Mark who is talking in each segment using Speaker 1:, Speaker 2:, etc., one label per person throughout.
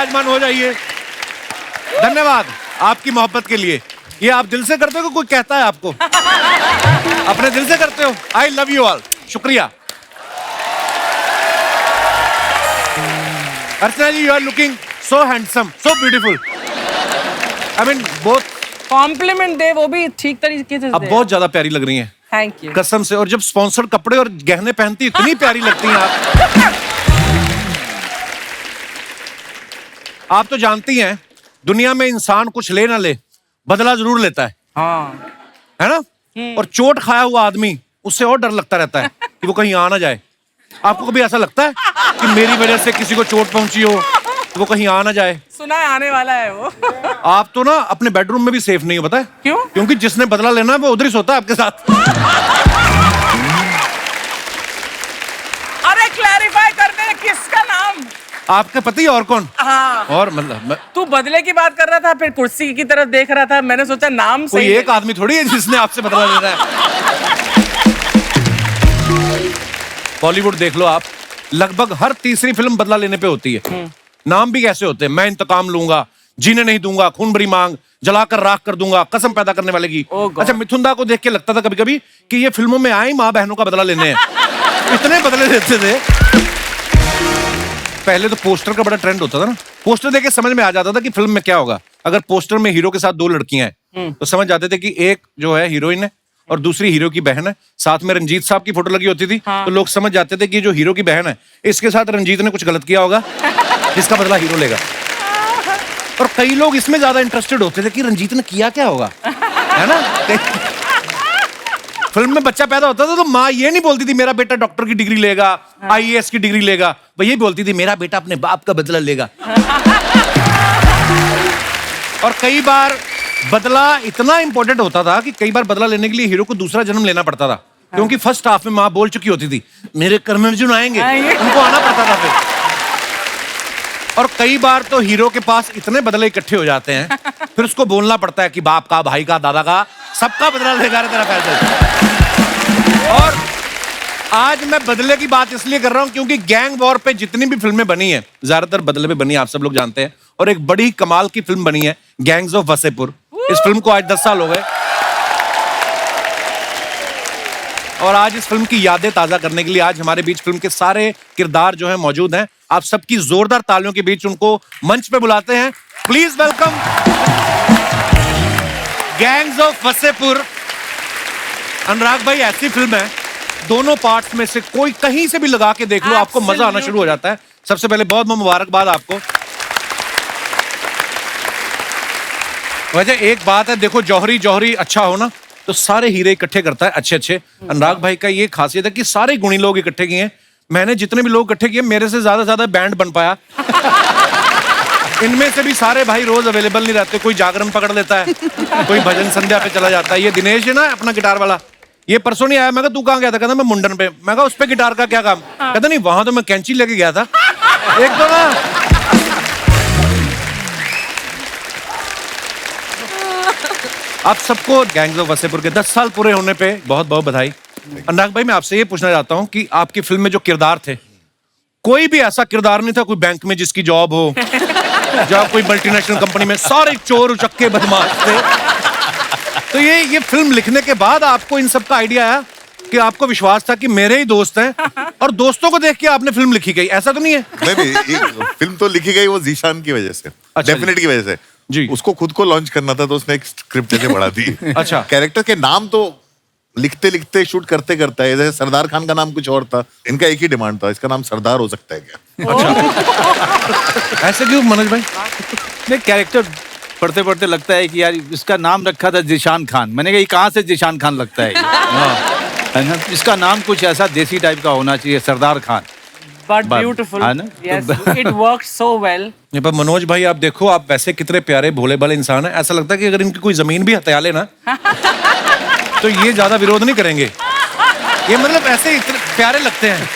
Speaker 1: विराजमान हो जाइए। धन्यवाद आपकी मोहब्बत के लिए। ये आप दिल से करते हो कि कोई कहता है आपको? अपने दिल से करते हो। I love you all. शुक्रिया। Archana ji, you are looking so handsome, so beautiful. I mean both.
Speaker 2: Compliment दे वो भी ठीक तरीके से।
Speaker 1: अब बहुत ज्यादा प्यारी लग रही हैं।
Speaker 2: Thank you.
Speaker 1: कसम से। और जब स्पॉन्सर्ड कपड़े और गहने पहनती इतनी प्यारी लगती हैं आप। आप तो जानती हैं दुनिया में इंसान कुछ ले ना ले, बदला जरूर लेता है।
Speaker 2: हाँ।
Speaker 1: है ना? और चोट खाया हुआ आदमी, उससे और डर लगता रहता है कि वो कहीं आ ना जाए। आपको कभी ऐसा लगता है कि मेरी वजह से किसी को चोट पहुंची हो तो वो कहीं आ ना जाए?
Speaker 2: सुना है आने वाला है वो।
Speaker 1: आप तो ना अपने बेडरूम में भी सेफ नहीं हो, पता है
Speaker 2: क्यों?
Speaker 1: क्योंकि जिसने बदला लेना है वो उधर ही सोता है आपके साथ।
Speaker 2: अरे क्लैरिफाई करते हैं किसका नाम?
Speaker 1: आपके पति और कौन?
Speaker 2: हाँ।
Speaker 1: और मतलब
Speaker 2: तू बदले की बात कर रहा था, फिर कुर्सी की तरफ देख रहा था, मैंने सोचा नाम
Speaker 1: कोई
Speaker 2: सही
Speaker 1: एक आदमी थोड़ी है जिसने आपसे बदला लेना है। बॉलीवुड देख लो आप, लगभग हर तीसरी फिल्म बदला लेने पे होती है। नाम भी कैसे होते हैं? मैं इंतकाम लूंगा, जीने नहीं दूंगा, खून भरी मांग, जलाकर राख कर दूंगा, कसम पैदा करने वाले की। अच्छा, मिथुन दा को देख के लगता था कभी कभी कि ये फिल्मों में आए माँ बहनों का बदला लेने हैं। इतने बदले देते थे। पहले तो पोस्टर का बड़ा ट्रेंड होता था ना, पोस्टर देख के समझ में आ जाता था कि फिल्म में क्या होगा। अगर पोस्टर में हीरो के साथ दो लड़कियां हैं तो समझ जाते थे कि एक जो है हीरोइन है और दूसरी हीरो की बहन है। साथ में रंजीत साहब की फोटो लगी होती थी। तो लोग समझ जाते थे कि जो हीरो की बहन है इसके साथ रंजीत ने कुछ गलत किया होगा, जिसका बदला हीरो लेगा। और कई लोग इसमें ज्यादा इंटरेस्टेड होते थे कि रंजीत ने किया क्या होगा, है ना? फिल्म में बच्चा पैदा होता था तो माँ ये नहीं बोलती थी मेरा बेटा डॉक्टर की डिग्री लेगा, आईएएस की डिग्री लेगा, वो ये बोलती थी मेरा बेटा अपने बाप का बदला लेगा। और कई बार बदला इतना इंपॉर्टेंट होता था कि कई बार बदला लेने के लिए हीरो को दूसरा जन्म लेना पड़ता था, क्योंकि फर्स्ट हाफ में माँ बोल चुकी होती थी मेरे कर्म अर्जुन आएंगे, उनको आना पड़ता था फिर। और कई बार तो हीरो के पास इतने बदले इकट्ठे हो जाते हैं फिर उसको बोलना पड़ता है कि बाप का, भाई का, दादा का, सबका बदला लेगा तेरा पैसे। और आज मैं बदले की बात इसलिए कर रहा हूं क्योंकि गैंग वॉर पे जितनी भी फिल्में बनी हैं ज्यादातर बदले पे बनी है, आप सब लोग जानते हैं। और एक बड़ी कमाल की फिल्म बनी है गैंग्स ऑफ वसेपुर। इस फिल्म को आज 10 साल हो गए और आज इस फिल्म की यादें ताजा करने के लिए आज हमारे बीच फिल्म के सारे किरदार जो हैं मौजूद हैं। आप सबकी जोरदार तालियों के बीच उनको मंच पे बुलाते हैं। Please welcome gangs of Wasseypur. Anurag भाई, ऐसी फिल्म है दोनों पार्ट्स में से कोई कहीं से भी लगा के देख लो आपको मजा आना शुरू हो जाता है। सबसे पहले बहुत बहुत मुबारकबाद आपको। वजह एक बात है, देखो जौहरी जौहरी अच्छा हो ना तो सारे हीरे इकट्ठे करता है अच्छे अच्छे। अनुराग भाई का ये खासियत है कि सारे गुणी लोग इकट्ठे किए हैं। मैंने जितने भी लोग इकट्ठे किए मेरे से ज्यादा बैंड बन पाया। इनमें से भी सारे भाई रोज अवेलेबल नहीं रहते, कोई जागरण पकड़ लेता है, कोई भजन संध्या पे चला जाता है। ये दिनेश है ना अपना गिटार वाला, ये परसों नहीं आया। मैं कहा तू कहाँ गया था? कहता मैं मुंडन पे। मैं कहा उस पे गिटार का क्या काम? कहता नहीं वहां तो मैं कैंची लेके गया था। एक तो ना आप सबको गैंग्स ऑफ वसेपुर के 10 साल पूरे होने पे बहुत बहुत बधाई। अनुराग भाई, मैं आपसे ये पूछना चाहता हूँ कि आपकी फिल्म में जो किरदार थे कोई भी ऐसा किरदार नहीं था कोई बैंक में जिसकी जॉब हो या कोई मल्टीनेशनल कंपनी में, सारे चोर उचक्के बदमाश थे। तो ये फिल्म लिखने के बाद आपको इन सब का आइडिया आया कि आपको विश्वास था कि मेरे ही दोस्त हैं और दोस्तों को देख के आपने फिल्म लिखी गई, ऐसा तो नहीं है?
Speaker 3: नहीं, फिल्म तो लिखी गई वो जीशान की वजह से, डेफिनेट की वजह से
Speaker 1: जी।
Speaker 3: उसको खुद को लॉन्च करना था तो उसने एक स्क्रिप्ट जैसे बढ़ा दी।
Speaker 1: अच्छा।
Speaker 3: कैरेक्टर के नाम तो लिखते लिखते शूट करते करता है। जैसे सरदार खान का नाम कुछ और था, इनका एक ही डिमांड था, इसका नाम सरदार हो सकता है क्या?
Speaker 1: अच्छा। ऐसे क्यों मनोज भाई?
Speaker 4: नहीं, कैरेक्टर पढ़ते पढ़ते लगता है कि यार इसका नाम रखा था जिशान खान। मैंने कहा ये कहाँ से जिशान खान लगता है? है ना, इसका नाम कुछ ऐसा देसी टाइप का होना चाहिए, सरदार खान।
Speaker 2: But beautiful.
Speaker 4: है ना?
Speaker 2: Yes, it worked so well.
Speaker 1: पर मनोज भाई आप देखो, आप वैसे कितने प्यारे भोले भाले इंसान हैं। ऐसा लगता है कि अगर इनकी कोई जमीन भी हत्या लेना तो ये ज्यादा विरोध नहीं करेंगे। ये मतलब ऐसे इतने प्यारे लगते हैं,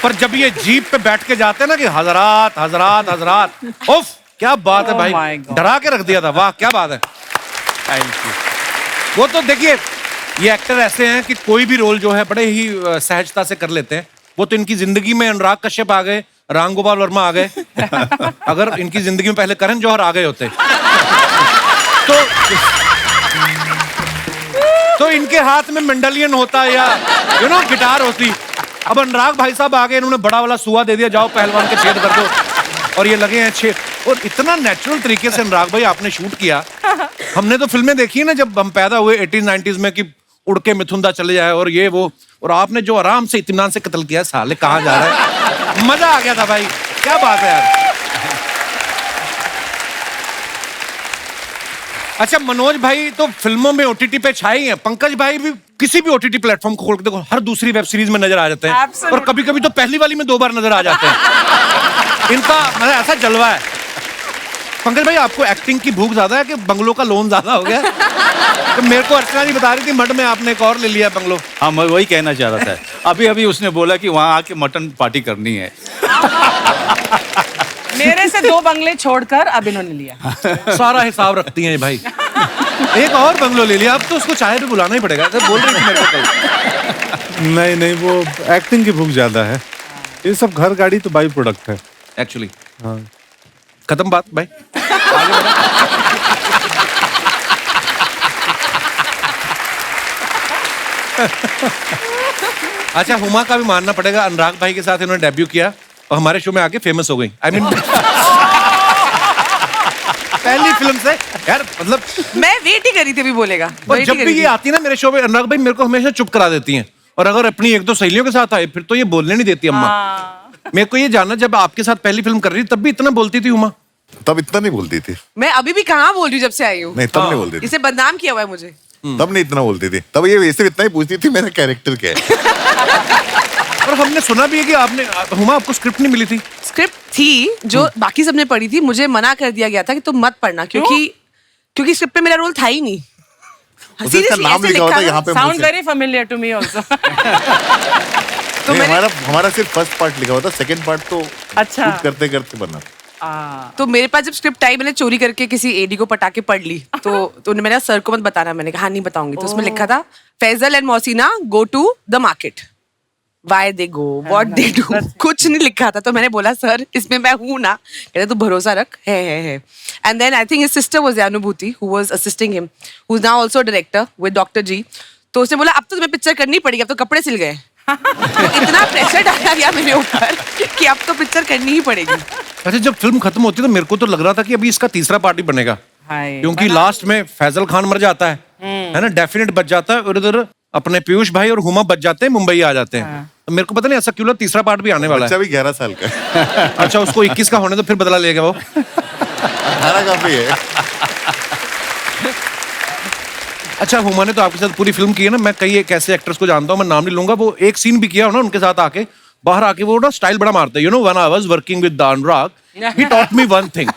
Speaker 1: पर जब ये जीप पे बैठ के जाते हैं ना कि हजरात हजरात हजरात, उफ क्या बात है भाई, डरा के रख दिया था। वाह क्या बात है।
Speaker 4: Thank you.
Speaker 1: वो तो देखिए ये एक्टर ऐसे हैं कि कोई भी रोल जो है बड़े ही सहजता से कर लेते हैं। वो तो इनकी जिंदगी में अनुराग कश्यप आ गए राम गोपाल वर्मा आ गए। अगर इनकी जिंदगी में पहले करण जौहर आ गए होते तो इनके हाथ में मेंडलियन होता या गिटार होती। अब अनुराग भाई साहब आ गए, इन्होंने बड़ा वाला सुआ दे दिया, जाओ पहलवान के छेद कर दो, और ये लगे हैं छेद। और इतना नेचुरल तरीके से अनुराग भाई आपने शूट किया। हमने तो फिल्में देखी है ना जब हम पैदा हुए 80s-90s में, कि उड़ के मिथुंदा चले जाए और ये वो, और आपने जो आराम से इत्मीनान से कत्ल किया, साले कहाँ जा रहा है। मजा आ गया था भाई, क्या बात है यार। अच्छा मनोज भाई तो फिल्मों में ओटीटी पे छाए हैं, पंकज भाई भी किसी भी ओटीटी प्लेटफॉर्म को खोल के देखो, हर दूसरी वेब सीरीज में नजर आ जाते हैं।
Speaker 2: Absolutely.
Speaker 1: और कभी कभी तो पहली वाली में 2 बार नजर आ जाते हैं। इनका मतलब ऐसा जलवा है। पंकज भाई आपको एक्टिंग की भूख ज्यादा है कि बंगलों का लोन ज्यादा हो गया? तो मेरे को अर्चना जी बता रही थी मड में आपने एक और ले लिया बंगलो।
Speaker 4: हाँ, मैं वही कहना चाह रहा था। अभी अभी उसने बोला कि वहाँ आके मटन पार्टी करनी है।
Speaker 2: मेरे से 2 बंगले छोड़कर अब इन्होंने लिया।
Speaker 1: सारा हिसाब रखती हैं ये भाई। एक और बंगलो ले लिया, अब तो उसको चाय पे बुलाना ही पड़ेगा। तो बोल रही थी मेरे को कल।
Speaker 5: नहीं, वो एक्टिंग की भूख ज्यादा है। ये सब घर गाड़ी तो बाई प्रोडक्ट है
Speaker 1: एक्चुअली।
Speaker 5: हाँ।
Speaker 1: खत्म बात भाई, आगे बढ़ो। अच्छा हुमा का भी मानना पड़ेगा, अनुराग भाई के साथ इन्होंने डेब्यू किया और हमारे शो में आके फेमस हो गई। I mean, पहली फिल्म से यार, मतलब
Speaker 2: मैं वेट ही करी थी अभी बोलेगा।
Speaker 1: और जब भी ये आती है ना मेरे शो में, अनुराग भाई मेरे को हमेशा चुप करा देती हैं। और अगर अपनी 1-2 सहेलियों के साथ आए फिर तो ये बोलने नहीं देती अम्मा। मेरे को ये जानना, जब आपके साथ पहली फिल्म कर रही थी तब भी इतना बोलती थी उमा?
Speaker 3: तब इतना नहीं बोलती थी।
Speaker 6: मैं अभी भी कहाँ बोल रही हूँ जब से आई हूँ।
Speaker 3: नहीं तब नहीं बोलती थी।
Speaker 6: इसे बदनाम किया हुआ है मुझे।
Speaker 3: तब नहीं इतना बोलती थी। तब ये वैसे इतना ही पूछती थी मेरा कैरेक्टर क्या है।
Speaker 1: और हमने सुना भी है कि आपने, हुमा आपको स्क्रिप्ट नहीं मिली थी?
Speaker 6: स्क्रिप्ट थी जो बाकी सबने पढ़ी थी, मुझे मना कर दिया गया था कि तुम मत पढ़ना, क्योंकि स्क्रिप्ट में मेरा रोल था ही नहीं।
Speaker 3: उसका
Speaker 6: Seriously,
Speaker 3: नाम
Speaker 6: ऐसे
Speaker 3: लिखा होता
Speaker 6: लिखा
Speaker 3: है यहाँ पे
Speaker 2: साउंड
Speaker 3: मुझसे।
Speaker 2: Very familiar to me also.
Speaker 6: तो
Speaker 3: नहीं,
Speaker 6: मैंने
Speaker 3: हमारा सिर्फ फर्स्ट पार्ट लिखा होता, सेकंड पार्ट तो
Speaker 2: अच्छा।
Speaker 3: शूट करते करते बना।
Speaker 6: तो मेरे पास जब स्क्रिप्ट आई, मैंने चोरी करके किसी एडी को पटा के पढ़ ली। तो उन्होंने मेरा सर को मत बताना, मैंने कहा हाँ नहीं बताऊंगी। तो उसमें लिखा था Faizal and Mohsina go to the market, why they go, what they do, कुछ नहीं लिखा था। तो मैंने बोला सर इसमें मैं हूं ना? कहते तू भरोसा रख, है। And then I think his sister was Anubhuti who was assisting him, who is now also director with doctor ji. तो उसने बोला अब तो तुम्हें पिक्चर करनी पड़ेगी, अब तो कपड़े सिल गए। तो इतना प्रेशर डाला गया मेरे ऊपर कि अब तो पिक्चर करनी ही पड़ेगी।
Speaker 1: अच्छा जब फिल्म खत्म होती है तो मेरे को तो लग रहा था कि अभी इसका तीसरा पार्ट भी बनेगा, क्योंकि लास्ट में फैजल खान मर जाता है ना, डेफिनेट बच जाता है, और उधर अपने पीयूष भाई और हुमा बच जाते हैं, मुंबई आ जाते हैं। तो मेरे को पता नहीं ऐसा क्यों लगा तीसरा पार्ट भी आने वाला
Speaker 3: बच्चा
Speaker 1: है।
Speaker 3: भी 11 साल का है।
Speaker 1: अच्छा उसको 21 का होने तो फिर बदला लेगा वो।
Speaker 3: 18 काफी है।
Speaker 1: अच्छा हुमा ने तो आपके साथ पूरी फिल्म की है ना, मैं कई एक ऐसे एक्टर्स को जानता हूँ, मैं नाम नहीं लूंगा, वो एक सीन भी किया हो ना उनके साथ आके, बाहर आके वो ना स्टाइल बड़ा मारते हैं। You know when I was working with Anurag, he taught me one thing,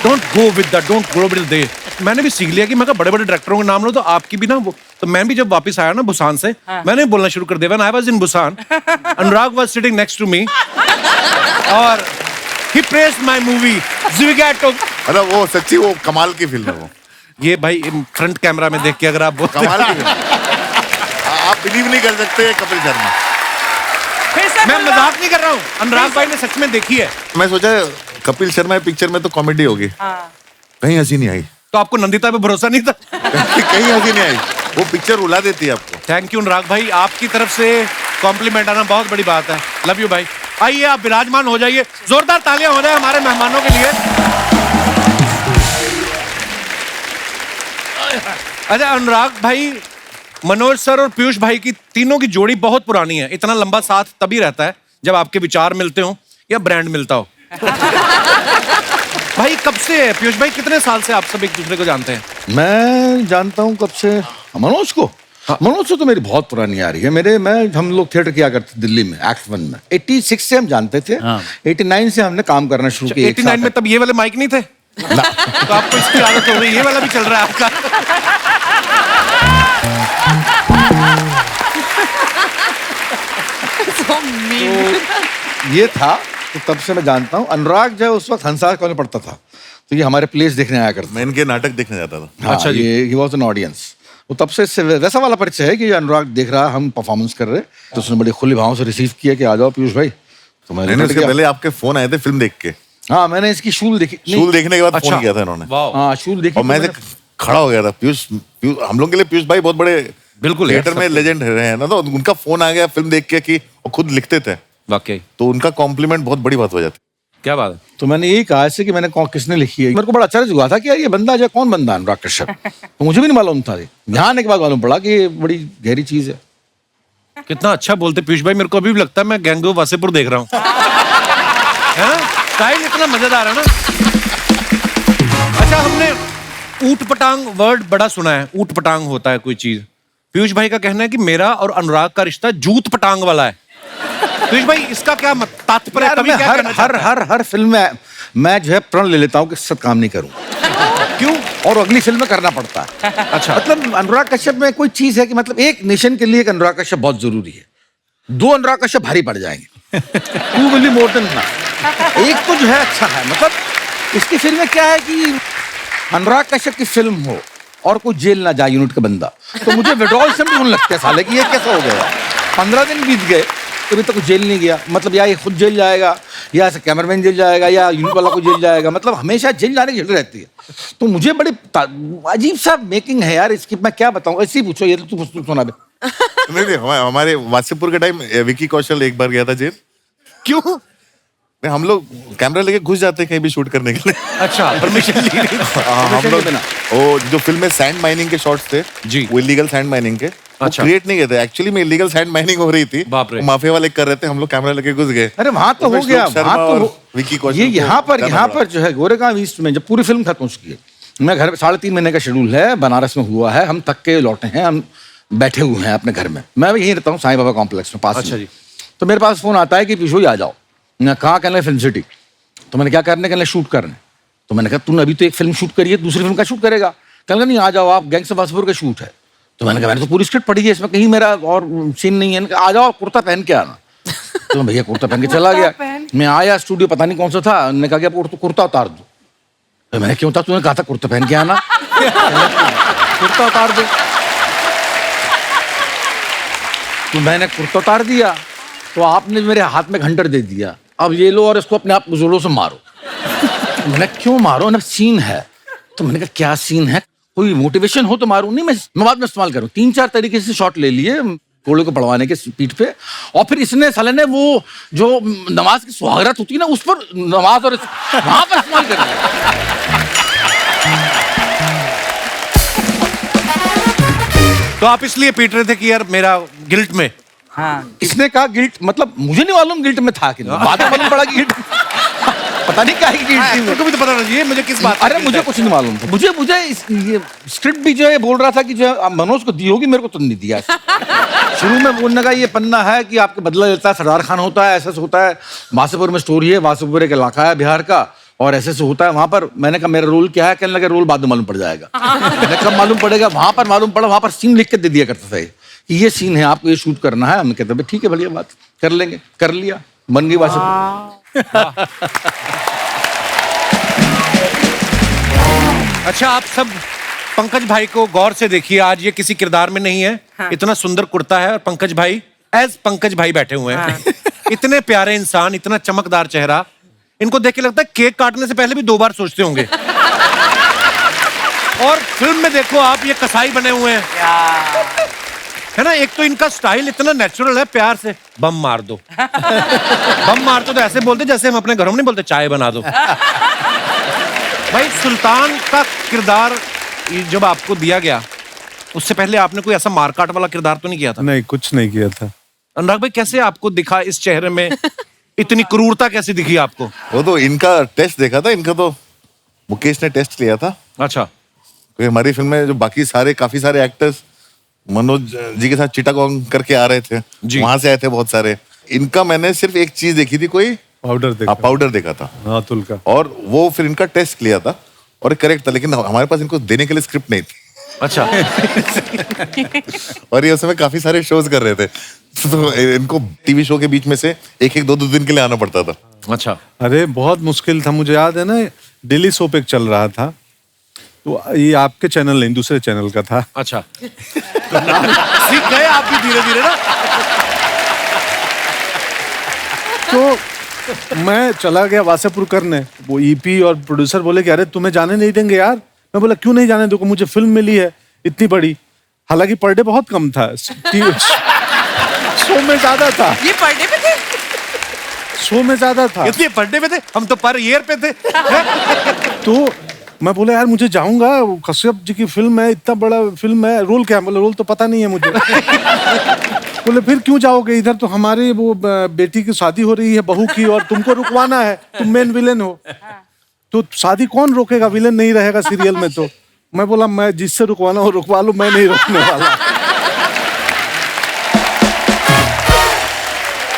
Speaker 1: don't go with that, don't go with they. मैंने भी सीख लिया कि मैं बड़े बड़े डायरेक्टरों के नाम लो तो आपकी भी ना वो। तो मैं भी जब वापस आया ना बुसान से, मैंने बोलना शुरू कर दिया, when I was in Busan Anurag was sitting next to me और he praised my movie Zwigato.
Speaker 3: अरे वो सच्ची वो कमाल की फिल्म है वो।
Speaker 1: ये भाई फ्रंट कैमरा में देख के अगर आप बोलते
Speaker 3: कमाल की फिल्म। आप बिलीव नहीं कर सकते कपिल शर्मा।
Speaker 1: मैं मजाक नहीं कर रहा हूँ, अनुराग भाई ने सच में देखी है।
Speaker 3: मैं सोचा कपिल शर्मा पिक्चर में तो कॉमेडी होगी, कहीं हंसी नहीं आई।
Speaker 1: तो आपको नंदिता पे भरोसा नहीं था?
Speaker 3: कहीं हंसी नहीं आई, वो पिक्चर रुला देती है आपको।
Speaker 1: थैंक यू अनुराग भाई, आपकी तरफ से कॉम्प्लीमेंट आना बहुत बड़ी बात है। लव यू भाई। आइए आप विराजमान हो जाइए, जोरदार तालियां हो जाए हमारे मेहमानों के लिए। अच्छा अनुराग भाई, मनोज सर और पीयूष भाई की तीनों की जोड़ी बहुत पुरानी है। इतना लंबा साथ तभी रहता है जब आपके विचार मिलते हो या ब्रांड मिलता हो। भाई कब से है पीयूष भाई, कितने साल से आप सब एक दूसरे को जानते हैं?
Speaker 7: मैं जानता हूँ कब से मनोज को। मनोज से तो मेरी बहुत पुरानी आ रही है। हम लोग थिएटर किया करते दिल्ली में, एक्ट 1 में। 86 से हम जानते थे। 89 से हमने काम करना शुरू किया।
Speaker 1: 89 में तब ये वाले माइक नहीं थे? तो आपको इसकी आदत हो गई, ये वाला भी चल रहा है आपका।
Speaker 7: ये था तो तब से मैं जानता हूँ। अनुराग जो उस वक्त हंसा कॉलेज पढ़ता था, तो ये हमारे प्लेस देखने आया करता।
Speaker 3: मैं इनके नाटक देखने जाता था।
Speaker 7: हाँ,
Speaker 1: अच्छा जी।
Speaker 7: ये ही वाज एन ऑडियंस। वो तब से इससे वैसा वाला परिचय है कि अनुराग देख रहा, हम परफॉर्मेंस कर रहे, तो उसने बड़े खुले भाव से रिसीव किया कि आ जाओ पीयूष भाई, तो मैं
Speaker 3: मैंने
Speaker 7: निकल
Speaker 3: उसके
Speaker 7: गया।
Speaker 3: पहले आपके फोन आए थे फिल्म देख के,
Speaker 7: हाँ मैंने इसकी शूल देखी नहीं,
Speaker 3: शूल देखने के बाद
Speaker 1: अच्छा।
Speaker 3: फोन किया था इन्होंने।
Speaker 7: हाँ शूल देखी
Speaker 3: और
Speaker 7: तो
Speaker 3: मैं
Speaker 7: मैंने-
Speaker 3: खड़ा हो गया था। हम लोग के लिए पीयूष भाई बहुत बड़े
Speaker 1: बिल्कुल यार,
Speaker 3: थिएटर में लेजेंड रहे हैं ना, तो उनका फोन आ गया फिल्म देख के कि वो खुद लिखते थे,
Speaker 1: वाकई
Speaker 3: तो उनका कॉम्प्लीमेंट बहुत बड़ी बात हो जाती।
Speaker 1: क्या बात है।
Speaker 7: तो मैंने यही कहा ऐसे कि मैंने किसने लिखी है, मेरे को बड़ा आश्चर्य हुआ था कि यार ये बंदा जो कौन बंदा है अनुराग कश्यप, तो मुझे भी नहीं मालूम था। यहाँ आने के बाद मालूम पड़ा कि ये बड़ी गहरी चीज है।
Speaker 1: कितना अच्छा बोलते पीयूष भाई, मेरे को अभी भी लगता है मैं गैंग ऑफ वासेपुर देख रहा हूँ। है ना, स्टाइल इतना मजेदार है ना। अच्छा, हमने ऊट पटांग वर्ड बड़ा सुना है, ऊट पटांग होता है कोई चीज। पीयूष भाई का कहना है कि मेरा और अनुराग का रिश्ता जूत पटांग वाला है। पीयूष भाई इसका क्या तात्पर्य,
Speaker 7: यार
Speaker 1: कभी
Speaker 7: मैं
Speaker 1: क्या
Speaker 7: हर
Speaker 1: कहना
Speaker 7: हर
Speaker 1: चाहते हैं?
Speaker 7: हर हर फिल्म में मैं जो है प्रण ले लेता हूँ कि सत काम नहीं करूँ,
Speaker 1: क्यों?
Speaker 7: और अगली फिल्म में करना पड़ता है।
Speaker 1: अच्छा,
Speaker 7: मतलब अनुराग कश्यप में कोई चीज है कि मतलब एक नेशन के लिए एक अनुराग कश्यप बहुत जरूरी है, दो अनुराग कश्यप भारी पड़ जाएंगे। Two will be more than enough. एक तो जो है अच्छा है, मतलब इसकी फिल्म में क्या है कि अनुराग कश्यप की फिल्म हो और कोई जेल ना जाए यूनिट का बंदा, तो मुझे विड्रॉल से भी होने लगता है साले कि ये कैसा हो गया। 15 दिन बीत गए तो अभी तक जेल नहीं गया, मतलब या ये खुद जेल जाएगा या ऐसे कैमरामैन जेल जाएगा या यूनिट वाला को जेल जाएगा, मतलब हमेशा जेल जाने की झगड़ रहती है। तो मुझे बड़ी अजीब सा मेकिंग है यार इसकी, मैं क्या बताऊं, ऐसे ही पूछो, ये तो तू सुना दे।
Speaker 3: नहीं, हमारे वासेपुर के टाइम विकी कौशल एक बार गया था जेल।
Speaker 1: क्यों?
Speaker 3: नहीं, हम लोग कैमरा लेके घुस जाते हैं कहीं भी शूट करने के लिए।
Speaker 1: अच्छा, परमिशन ली नहीं।
Speaker 3: हम लोग वो जो फिल्म में सैंड माइनिंग के शॉट्स थे
Speaker 1: जी।
Speaker 3: वो इलीगल सैंड माइनिंग के,
Speaker 1: अच्छा।
Speaker 3: क्रिएट नहीं किए थे एक्चुअली में, इलीगल सैंड माइनिंग हो रही थी,
Speaker 1: बाप रे।
Speaker 3: माफिया वाले कर रहे थे, हम लोग कैमरा लेके घुस गए।
Speaker 7: अरे वहां तो हो
Speaker 3: उसमें
Speaker 7: गया,
Speaker 3: श्लोक
Speaker 7: वहां
Speaker 3: शर्मा
Speaker 7: तो
Speaker 3: और विकी कौशल
Speaker 7: ये
Speaker 3: को
Speaker 7: यहाँ
Speaker 3: करना
Speaker 7: पर जो है गोरेगांव ईस्ट में जब पूरी फिल्म खत्म हो चुकी है, मैं घर 3.5 महीने का शेड्यूल है, बनारस में हुआ है, हम थक के लौटे हैं, हम बैठे हुए हैं अपने घर में, मैं भी यहीं रहता हूँ साईं बाबा कॉम्प्लेक्स में पास
Speaker 1: अच्छा
Speaker 7: में।
Speaker 1: जी।
Speaker 7: तो मेरे पास फोन आता है कि पीछू आ जाओ। मैं कहाँ, कहने फिल्म सिटी। तो मैंने क्या करने, कहने शूट करने। तो मैंने कहा तूने अभी तो एक फिल्म शूट करी है, दूसरी फिल्म का शूट करेगा? कहने नहीं आ जाओ आप, गैंग्स ऑफ वासेपुर का शूट है। तो मैंने कहा मैंने तो पूरी स्क्रिप्ट पढ़ी है, इसमें कहीं मेरा और सीन नहीं है। आ जाओ, कुर्ता पहन के आना। तो मैं भैया कुर्ता पहन के चला गया। मैं आया स्टूडियो, पता नहीं कौन सा था, उन्होंने कहा कि आप कुर्ता उतार दो। तो मैंने क्यों उतार, तूने कहा था कुर्ता पहन के आना। कुर्ता उतार दो। तो मैंने कुर्ता उतार दिया, तो आपने मेरे हाथ में घंटर दे दिया, अब ये लो और इसको अपने आप जोरों से मारो। तो मैंने क्यों मारो ना, सीन है। तो मैंने कहा क्या सीन है, कोई मोटिवेशन हो तो मारूं। नहीं, मैं बाद में इस्तेमाल करूं। 3-4 तरीके से शॉट ले लिए घोड़े को पड़वाने के पीठ पे, और फिर इसने साले ने वो जो नमाज की सुहागरात होती है ना, उस पर नमाज और वहां पर इस्तेमाल कर दिया।
Speaker 1: तो आप इसलिए पीट रहे थे कि यार मेरा गिल्ट में।
Speaker 2: हाँ,
Speaker 7: इसने कहा गिल्ट, मतलब मुझे नहीं मालूम गिल्ट में था कि नहीं, बाद में मालूम पड़ा कि गिल्ट पता नहीं क्या है गिल्ट थी।
Speaker 1: मेरे को भी तो पता नहीं मुझे किस बात का
Speaker 7: अरे
Speaker 1: guilt
Speaker 7: मुझे
Speaker 1: है।
Speaker 7: कुछ नहीं मालूम था। मुझे ये स्क्रिप्ट भी जो है बोल रहा था कि जो है मनोज को दी होगी, मेरे को तो नहीं दिया। शुरू में बोलने का ये पन्ना है कि आपके बदला लेता है, सरदार खान होता है, ऐसा होता है, वासेपुर में स्टोरी है, वासेपुर एक इलाका है बिहार का, और ऐसे होता है वहां पर। मैंने कहा मेरा रोल क्या है, कहने लगे रोल बाद में मालूम पड़ जाएगा। मैंने कब मालूम पड़ेगा, वहां पर मालूम पड़ा, वहां पर सीन लिख के दे दिया करता था कि ये सीन है, आपको ये शूट करना है। हमने कहते ठीक है बढ़िया बात, कर लेंगे, कर लिया, बन गई वासेपुर।
Speaker 1: अच्छा, आप सब पंकज भाई को गौर से देखिए, आज ये किसी किरदार में नहीं है।
Speaker 2: हाँ।
Speaker 1: इतना सुंदर कुर्ता है और पंकज भाई एज पंकज भाई बैठे हुए हैं। इतने प्यारे इंसान, इतना चमकदार चेहरा, इनको देख के लगता है केक काटने से पहले भी 2 बार सोचते होंगे। और फिल्म में देखो आप, ये कसाई बने हुए हैं, है ना। एक तो इनका स्टाइल इतना नेचुरल है, प्यार से बम मार दो। बम मार दो तो ऐसे बोलते जैसे हम अपने घरों में नहीं बोलते चाय बना दो। भाई सुल्तान का किरदार जब आपको दिया गया, उससे पहले आपने कोई ऐसा मारकाट वाला किरदार तो नहीं किया था?
Speaker 5: नहीं, कुछ नहीं किया था।
Speaker 1: अनुराग भाई कैसे आपको दिखा इस चेहरे में, इतनी क्रूरता कैसे दिखी आपको?
Speaker 3: वो तो इनका टेस्ट देखा था, इनका तो मुकेश ने टेस्ट लिया था।
Speaker 1: अच्छा,
Speaker 3: क्योंकि हमारी फिल्म में जो बाकी काफी सारे एक्टर्स मनोज जी के साथ चिटागोंग करके आ रहे थे,
Speaker 1: जी।
Speaker 3: वहां से आए थे बहुत सारे। इनका मैंने सिर्फ एक चीज देखी थी, कोई
Speaker 5: पाउडर देखा।
Speaker 3: पाउडर देखा था,
Speaker 5: हाँ, अतुल का।
Speaker 3: और वो फिर इनका टेस्ट लिया था और करेक्ट था, लेकिन हमारे पास इनको देने के लिए स्क्रिप्ट नहीं थी।
Speaker 1: अच्छा।
Speaker 3: और ये उस समय काफी सारे शोज कर रहे थे, तो इनको टीवी शो के बीच में से एक 2 दिन के लिए आना पड़ता था।
Speaker 1: अच्छा,
Speaker 5: अरे बहुत मुश्किल था, मुझे याद है ना, डेली सोप एक चल रहा था, तो ये आपके चैनल नहीं, दूसरे चैनल का था।
Speaker 1: अच्छा। सीख गए आप भी धीरे धीरे ना।
Speaker 5: तो मैं चला गया वासेपुर करने, वो ईपी और प्रोड्यूसर बोले कि अरे तुम्हें जाने नहीं देंगे यार। मैं बोला क्यों नहीं जाने दोगे, मुझे फिल्म मिली है इतनी बड़ी, हालांकि पर डे बहुत कम था, शो में ज्यादा था,
Speaker 6: ये पर डे पे थे?
Speaker 5: शो में ज्यादा था।
Speaker 1: इसलिए बर्थडे पे थे, हम तो पर ईयर पे थे।
Speaker 5: तो मैं बोला यार मुझे जाऊंगा, कश्यप जी की फिल्म है, इतना बड़ा फिल्म है, रोल क्या है? बोले रोल तो पता नहीं है मुझे। बोले फिर क्यों जाओगे, इधर तो हमारी वो बेटी की शादी हो रही है बहू की, और तुमको रुकवाना है, तुम मेन विलेन हो, तो शादी कौन रोकेगा, विलेन नहीं रहेगा सीरियल में। तो मैं बोला मैं जिससे रुकवाना हो रुकवा लो, मैं नहीं रोकने वाला।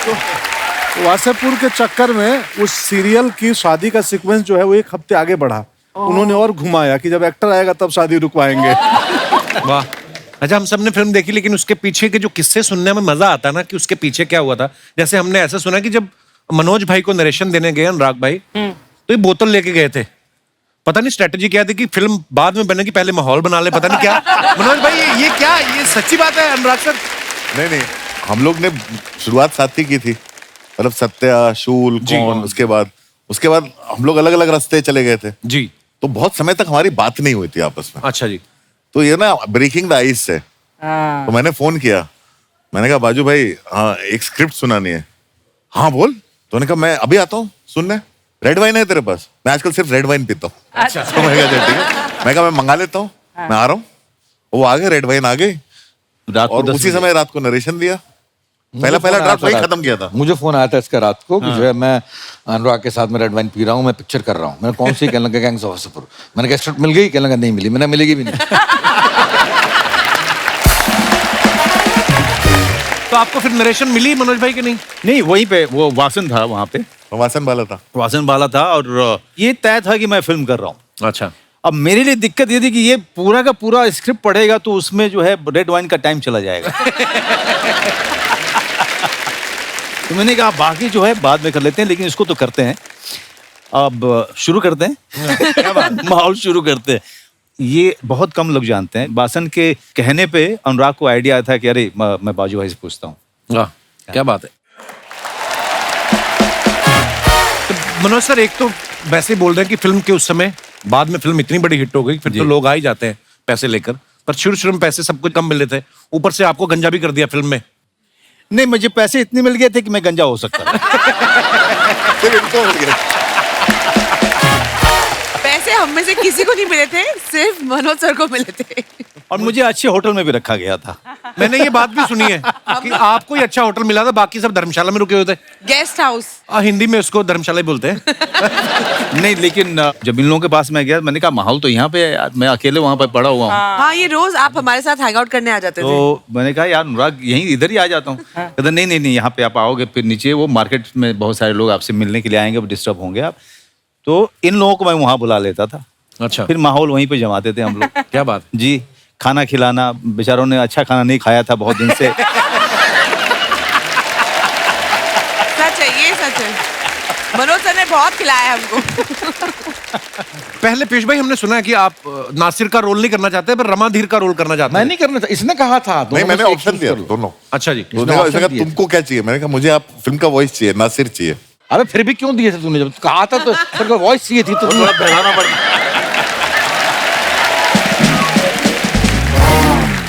Speaker 5: तो वासेपुर के चक्कर में उस सीरियल की शादी का सीक्वेंस जो है वो 1 हफ्ते आगे बढ़ा। उन्होंने और घुमाया कि जब एक्टर आएगा तब शादी रुकवाएंगे।
Speaker 1: वाह। अच्छा, हम सबने फिल्म देखी, लेकिन उसके पीछे के जो किस्से सुनने में मजा आता ना कि उसके पीछे क्या हुआ था। जैसे हमने ऐसा सुना कि जब मनोज भाई को नरेशन देने गए अनुराग भाई, तो ये बोतल लेके गए थे, पता नहीं स्ट्रेटेजी क्या थी कि फिल्म बाद में बनेगी, पहले माहौल बना ले, पता नहीं क्या। मनोज भाई ये क्या, ये सच्ची बात है अनुराग सर?
Speaker 3: नहीं, हम लोग ने शुरुआत साथ ही की थी, मतलब सत्या, शूल, कौन, उसके बाद हम लोग अलग अलग रास्ते चले गए थे
Speaker 1: जी।
Speaker 3: तो बहुत समय तक हमारी बात नहीं हुई थी आपस में।
Speaker 1: अच्छा जी।
Speaker 3: तो ये ना ब्रेकिंग द आइस है। तो मैंने फोन किया, मैंने कहा बाजू भाई हाँ एक स्क्रिप्ट सुनानी है। हाँ बोल। तो उन्होंने कहा मैं अभी आता हूँ सुनने, रेड वाइन है तेरे पास? मैं आजकल सिर्फ रेड वाइन पीता हूँ।
Speaker 2: अच्छा।
Speaker 3: तो मैं कहा ठीक है, मैं कहा मैं मंगा लेता हूँ, मैं आ रहा हूँ। वो आ गए, रेड वाइन आ गई,
Speaker 4: रात को
Speaker 3: और
Speaker 4: 10
Speaker 3: उसी समय रात को नरेशन दिया। पहला ड्राफ्ट वही खत्म किया था।
Speaker 7: मुझे फोन आया था इसका रात को कि जो है मैं अनुराग के साथ में रेड वाइन पी रहा हूँ, मैं पिक्चर कर रहा हूँ। मैंने कौन सी? कहने लगा गैंग्स ऑफ वासेपुर। मैंने कहा स्क्रिप्ट मिल गई? कहने लगा नहीं मिली। मैंने मिलेगी भी नहीं।
Speaker 1: तो आपको फिर नरेशन मिली मनोज भाई की? नहीं
Speaker 4: नहीं, वहीं पे वो वासन था, वहां पे
Speaker 3: वासन वाला था।
Speaker 4: वासन वाला था, और ये तय था कि मैं फिल्म कर रहा हूँ।
Speaker 1: अच्छा।
Speaker 4: अब मेरे लिए दिक्कत ये थी कि ये पूरा का पूरा स्क्रिप्ट पढ़ेगा तो उसमें जो है रेड वाइन का टाइम चला जाएगा। तो मैंने कहा बाकी जो है बाद में कर लेते हैं, लेकिन इसको तो करते हैं। अब शुरू करते हैं। माहौल शुरू करते हैं। ये बहुत कम लोग जानते हैं, बासन के कहने पे अनुराग को आइडिया आया था कि अरे मैं बाजू भाई से पूछता हूँ।
Speaker 1: वाह, क्या बात है। तो मनोज सर, एक तो वैसे ही बोल रहे हैं कि फिल्म के उस समय, बाद में फिल्म इतनी बड़ी हिट हो गई, फिर तो लोग आ ही जाते हैं पैसे लेकर, पर शुरू में पैसे सब कुछ कम मिले थे, ऊपर से आपको गंजा भी कर दिया फिल्म में।
Speaker 4: नहीं, मुझे पैसे इतने मिल गए थे कि मैं गंजा हो सकता था।
Speaker 3: फिर इनको मिल गया।
Speaker 6: पैसे हम में से किसी को नहीं मिले थे, सिर्फ मनोज सर को मिले थे।
Speaker 4: और मुझे अच्छे होटल में भी रखा गया था।
Speaker 1: मैंने ये बात भी सुनी है कि आपको ही अच्छा होटल मिला था, बाकी सब धर्मशाला में रुके हुए थे।
Speaker 6: गेस्ट हाउस,
Speaker 1: हिंदी में उसको धर्मशाला ही बोलते हैं।
Speaker 4: नहीं, लेकिन जब इन लोगों के पास मैं गया, मैंने कहा माहौल तो यहाँ पे है यार, मैं अकेले वहाँ पे पड़ा हुआ हूँ।
Speaker 6: हाँ ये रोज आप हमारे साथ हैंग आउट करने आ जाते थे।
Speaker 4: तो मैंने कहा यार अनुराग यहीं इधर ही आ जाता हूँ। कहता नहीं, यहाँ पे आप आओगे फिर नीचे वो मार्केट में बहुत सारे लोग आपसे मिलने के लिए आएंगे, डिस्टर्ब होंगे आप। तो इन लोगों को मैं वहाँ बुला लेता था।
Speaker 1: अच्छा।
Speaker 4: फिर माहौल वहीं पे जमाते थे हम लोग।
Speaker 1: क्या बात
Speaker 4: जी, खाना खिलाना, बेचारों ने अच्छा खाना नहीं खाया था बहुत दिन से।
Speaker 6: सच है, ये सच है। मनोज सर ने बहुत खिलाया हमको।
Speaker 1: पहले पीयूष भाई, हमने सुना है कि आप नासिर का रोल नहीं करना चाहते, पर रमाधीर का रोल करना चाहते
Speaker 7: मैं
Speaker 1: हैं।
Speaker 7: नहीं करना था, इसने कहा था।
Speaker 3: नहीं, मैंने ऑप्शन दिया दोनों।
Speaker 1: अच्छा जी।
Speaker 3: उसने कहा तुमको क्या चाहिए? मैंने कहा मुझे आप फिल्म का वॉइस चाहिए, नासिर चाहिए।
Speaker 7: अबे फिर भी क्यों दिए थे तूने? जब कहा था तो तेरे को वॉइस चाहिए थी तो
Speaker 3: थोड़ा बढ़ाना पड़ता।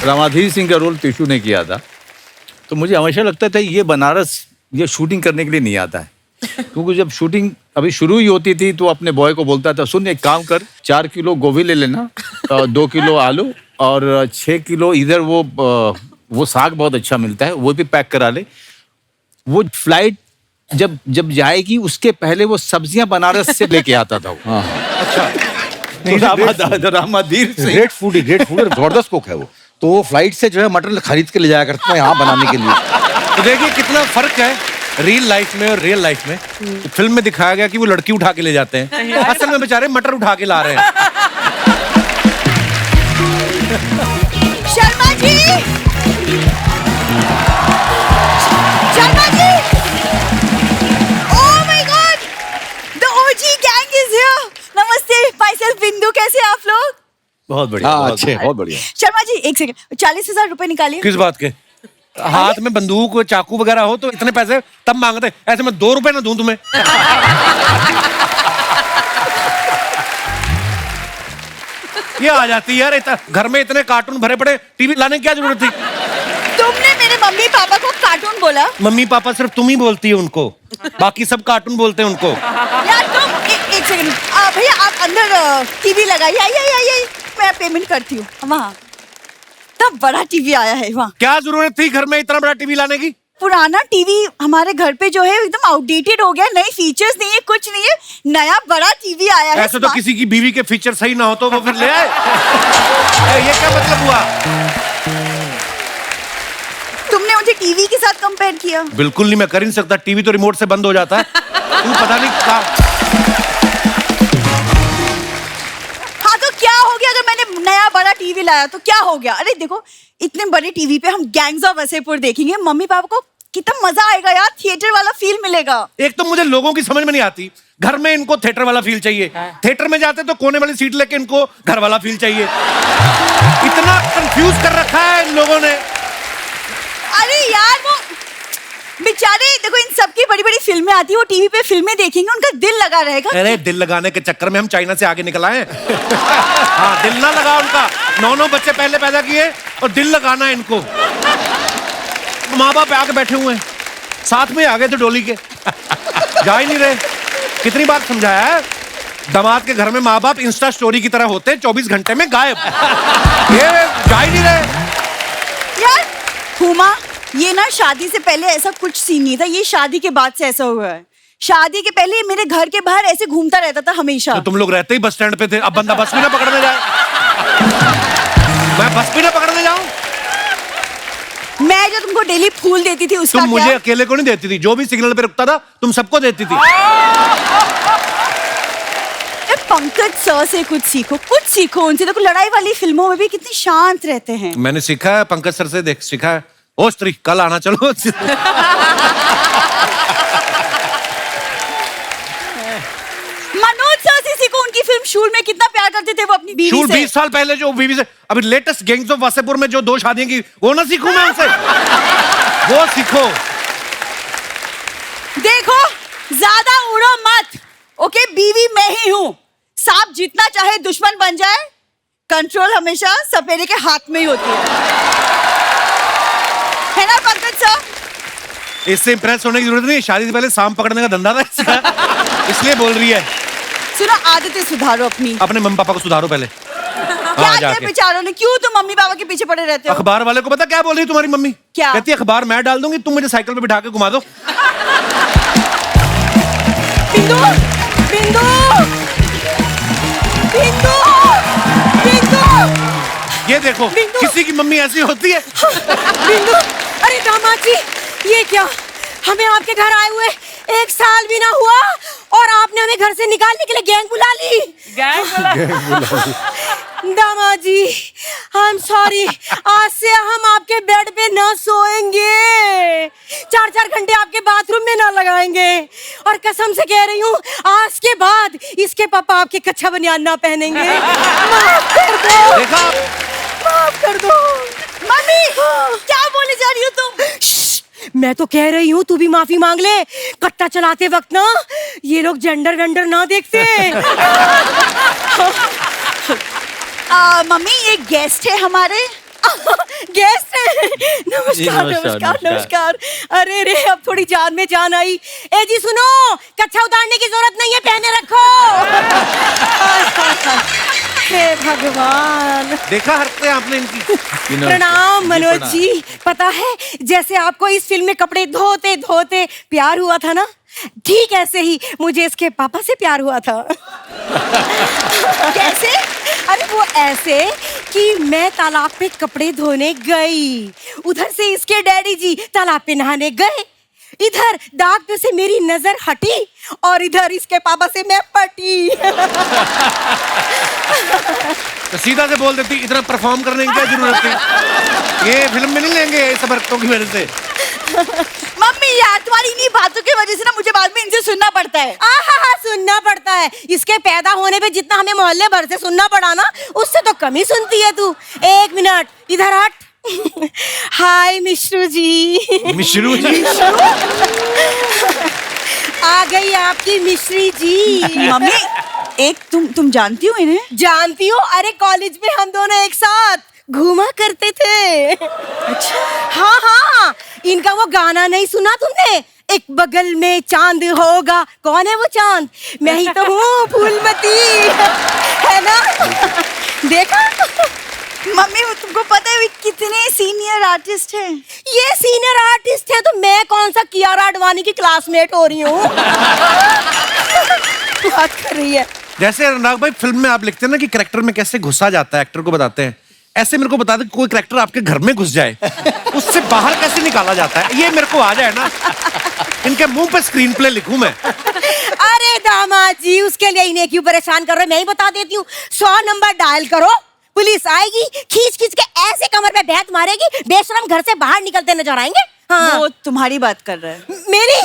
Speaker 4: रामाधीर सिंह का रोल टिशू ने किया था, तो मुझे हमेशा लगता था ये बनारस ये शूटिंग करने के लिए नहीं आता है। क्योंकि जब शूटिंग अभी शुरू ही होती थी तो अपने बॉय को बोलता था, सुन एक काम कर, 4 किलो गोभी ले लेना, 2 किलो आलू और 6 किलो इधर वो साग बहुत अच्छा मिलता है, वो भी पैक करा ले। वो फ्लाइट जब जाएगी उसके पहले वो सब्जियां बनारस से लेके आता था वो। अच्छा। रामाधीर सिंह
Speaker 7: ग्रेट फूड और जबरदस्त कुक है वो। तो वो फ्लाइट से जो है मटन खरीद के ले जाया करता है यहाँ बनाने के लिए।
Speaker 1: तो देखिए कितना फर्क है रियल लाइफ में और रियल लाइफ में। तो फिल्म में दिखाया गया कि वो लड़की उठा के ले जाते हैं, असल में बेचारे मटर उठा के ला रहे हैं।
Speaker 8: Sharma ji, Sharma ji, oh my god, the OG gang is here. नमस्ते, माय सेल्फ बिंदु, कैसे हैं आप लोग?
Speaker 4: बहुत बढ़िया।
Speaker 7: हाँ
Speaker 4: बहुत
Speaker 7: अच्छे, बहुत बढ़िया।
Speaker 8: शर्मा जी एक सेकंड, 40,000 रुपए निकालिए।
Speaker 1: किस बात के? हाथ में बंदूक चाकू वगैरह हो तो इतने पैसे तब मांगते, ऐसे मैं 2 रुपए ना दूं तुम्हें। ये आ जाती है यार, घर में इतने कार्टून भरे पड़े, टीवी लाने की क्या जरूरत थी?
Speaker 8: तुमने मेरे मम्मी पापा को कार्टून बोला।
Speaker 1: मम्मी पापा सिर्फ तुम ही बोलती है उनको, बाकी सब कार्टून बोलते हैं उनको।
Speaker 8: यार तुम एक सेकंड भैया, आप अंदर टीवी लगाइए, आइए, मैं पेमेंट करती हूँ। वहाँ तब बड़ा टीवी आया है वहाँ।
Speaker 1: क्या जरूरत थी घर में इतना बड़ा टीवी लाने की?
Speaker 8: पुराना टीवी हमारे घर पे जो है एकदम आउटडेटेड हो गया, नए फीचर्स नहीं है, कुछ नहीं है, नया बड़ा टीवी आया है।
Speaker 1: ऐसे तो किसी की बीवी के फीचर सही ना हो तो वो फिर ले आए। ये क्या मतलब हुआ?
Speaker 8: तुमने मुझे टीवी के साथ कंपेयर किया।
Speaker 1: बिल्कुल नहीं, मैं कर ही नहीं सकता, टीवी तो रिमोट से बंद हो जाता है। तू पता नहीं क्या।
Speaker 8: हाँ तो क्या हो गया अगर मैंने नया बड़ा टीवी लाया तो क्या हो गया? अरे देखो, इतने बड़े टीवी पे हम गैंग्स ऑफ वसेपुर देखेंगे, मम्मी पापा को कितना मजा आएगा यार, थिएटर वाला फील मिलेगा।
Speaker 1: एक तो मुझे लोगों की समझ में नहीं आती, घर में इनको थिएटर वाला फील चाहिए, थिएटर में जाते तो कोने वाली सीट लेके इनको घर वाला फील चाहिए। इतना कंफ्यूज कर रखा है इन लोगों ने।
Speaker 8: अरे यार वो बेचारे, देखो इन सबकी बड़ी बड़ी फिल्में आती है, वो टीवी पे फिल्में देखेंगे, उनका दिल लगा रहेगा।
Speaker 1: अरे दिल लगाने के चक्कर में हम चाइना से आगे निकल आए। हाँ, दिल ना लगा उनका, 9 बच्चे पहले पैदा किए और दिल लगाना है इनको। माँ बाप आके बैठे हुए हैं, साथ में आ गए थे डोली के, जा ही नहीं रहे। कितनी बार समझाया है, दामाद के घर में माँ बाप इंस्टा स्टोरी की तरह होते हैं, 24 घंटे में गायब। ये जा ही नहीं रहे
Speaker 8: यार। हुमा, ये ना शादी से पहले ऐसा कुछ सीन नहीं था, ये शादी के बाद से ऐसा हुआ है। शादी के पहले मेरे घर के बाहर ऐसे घूमता रहता था हमेशा।
Speaker 1: तो तुम लोग रहते ही बस स्टैंड पे थे, अब बंदा बस भी ना पकड़ने जाए। मैं बस भी ना पकड़ने जाऊं।
Speaker 8: मैं जो तुमको डेली फूल देती थी उसका
Speaker 1: तुम
Speaker 8: क्या?
Speaker 1: मुझे अकेले को नहीं देती थी, जो भी सिग्नल पे रुकता था तुम सबको देती थी।
Speaker 8: पंकज सर से कुछ सीखो उनसे। देखो लड़ाई वाली फिल्मों में भी कितने शांत रहते हैं।
Speaker 1: मैंने सीखा है पंकज सर से, देख सीखा है। ओ स्त्री, कल आना चलो।
Speaker 8: मनोज सर से सीखो, उनकी फिल्म शूल में कितना प्यार करते थे वो अपनी बीवी
Speaker 1: शूल
Speaker 8: से।
Speaker 1: 20 साल पहले जो बीवी से, अभी लेटेस्ट गैंग्स ऑफ वासेपुर में जो 2 शादियां की, वो ना सीखूं मैं उनसे? वो सीखो।
Speaker 8: देखो ज्यादा उड़ो मत, ओके? बीवी मैं ही हूँ। सांप जितना चाहे दुश्मन बन जाए, कंट्रोल हमेशा सपेरे के हाथ में ही होती है ना पंकज सर?
Speaker 1: इससे इंप्रेस होने की जरूरत नहीं, शादी से पहले सांप पकड़ने का धंधा था इसका। इसलिए बोल रही है।
Speaker 8: सुनो, आदतें सुधारो अपनी।
Speaker 1: अपने मम्मी पापा को सुधारो पहले।
Speaker 8: क्या किया बेचारों ने? क्यों तुम मम्मी पापा के पीछे पड़े रहते हो?
Speaker 1: अखबार वाले को पता क्या बोल रही तुम्हारी मम्मी?
Speaker 8: क्या
Speaker 1: कहती है? अखबार मैं डाल दूंगी, तुम मुझे साइकिल पे बिठा के घुमा दो।
Speaker 8: बिंदु, बिंदु, बिंदु, बिंदु।
Speaker 1: ये देखो, किसी की मम्मी ऐसी होती है।
Speaker 9: बिंदु, अरे दामाद जी, ये क्या? हमें आपके घर आए हुए 1 साल भी ना हुआ और आपने हमें घर से निकालने के लिए गैंग बुला ली। दामाद जी, आई एम सॉरी, आज से हम आपके बेड पे ना सोएंगे, 4-4 घंटे आपके बाथरूम में ना लगाएंगे, और कसम से कह रही हूँ, आज के बाद इसके पापा आपके कच्चा बनियान ना पहनेंगे। माफ कर दो।
Speaker 1: देखा?
Speaker 9: माफ कर दो।
Speaker 8: मम्मी, क्या बोले जा रही हो तुम?
Speaker 9: मैं तो कह रही हूँ तू भी माफी मांग ले। कट्टा चलाते वक्त ना ये लोग जेंडर वेंडर ना देखते।
Speaker 8: मम्मी, ये गेस्ट है हमारे।
Speaker 9: गेस्ट है? नमस्कार नमस्कार नमस्कार। अरे रे, अब थोड़ी जान में जान आई। ए जी सुनो, कच्छा उतारने की जरूरत नहीं है, पहने रखो। हे भगवान,
Speaker 1: देखा हरकतें आपने इनकी।
Speaker 9: प्रणाम मनोज जी। पता है, जैसे आपको इस फिल्म में कपड़े धोते धोते प्यार हुआ था ना, ठीक ऐसे ही मुझे इसके पापा से प्यार हुआ था।
Speaker 8: कैसे?
Speaker 9: अरे वो ऐसे कि मैं तालाब पे कपड़े धोने गई, उधर से इसके डैडी जी तालाब पे नहाने गए, इधर दाग पे से मेरी नजर हटी और इधर इसके पापा से मैं पटी।
Speaker 1: तो सीधा से बोल देती, इतना परफॉर्म करने की क्या जरूरत थी? ये फिल्म में नहीं लेंगे सब हरकतों की वजह से।
Speaker 8: मम्मी यार, तुम्हारी इन्हीं बातों की वजह से ना मुझे बाद में इनसे सुनना पड़ता है।
Speaker 9: सुनना पड़ता है? इसके पैदा होने पे जितना हमें मोहल्ले भर से सुनना पड़ा ना, उससे तो कम ही सुनती है तू। 1 मिनट इधर हट। हाय मिश्रू जी।
Speaker 1: मिश्रू जी?
Speaker 9: आ गई आपकी मिश्री जी।
Speaker 8: मम्मी एक तुम जानती हो इन्हें?
Speaker 9: जानती हो, अरे कॉलेज में हम दोनों एक साथ घूमा करते थे।
Speaker 8: अच्छा।
Speaker 9: हाँ हाँ, इनका वो गाना नहीं सुना तुमने, एक बगल में चांद होगा, कौन है वो चांद? मैं ही तो हूँ, फूलमती, है ना? देखा?
Speaker 8: मम्मी वो तुमको पता है वे कितने सीनियर आर्टिस्ट हैं?
Speaker 9: ये सीनियर आर्टिस्ट है तो मैं कौन सा कियारा आडवाणी की क्लासमेट हो रही हूँ? बात कर रही है।
Speaker 1: जैसे अनुराग भाई फिल्म में आप लिखते हैं ना कि कैरेक्टर में कैसे घुसा जाता है, एक्टर को बताते हैं, ऐसे मेरे को बता दे कोई कैरेक्टर आपके घर में घुस जाए, उससे बाहर कैसे निकाला जाता है, ये मेरे को आ जाए ना, इनके मुंह पे स्क्रीन प्ले लिखूं मैं।
Speaker 9: अरे दामाद जी, उसके लिए इन्हें क्यों परेशान कर रहे हो? मैं ही बता देती हूँ, 100 नंबर डायल करो, पुलिस आएगी, खींच खींच के ऐसे कमर पे बैठ मारेगी, बेशरम घर से बाहर निकलते नजर आएंगे। हाँ।
Speaker 8: वो तुम्हारी बात कर रहा है।
Speaker 9: मेरी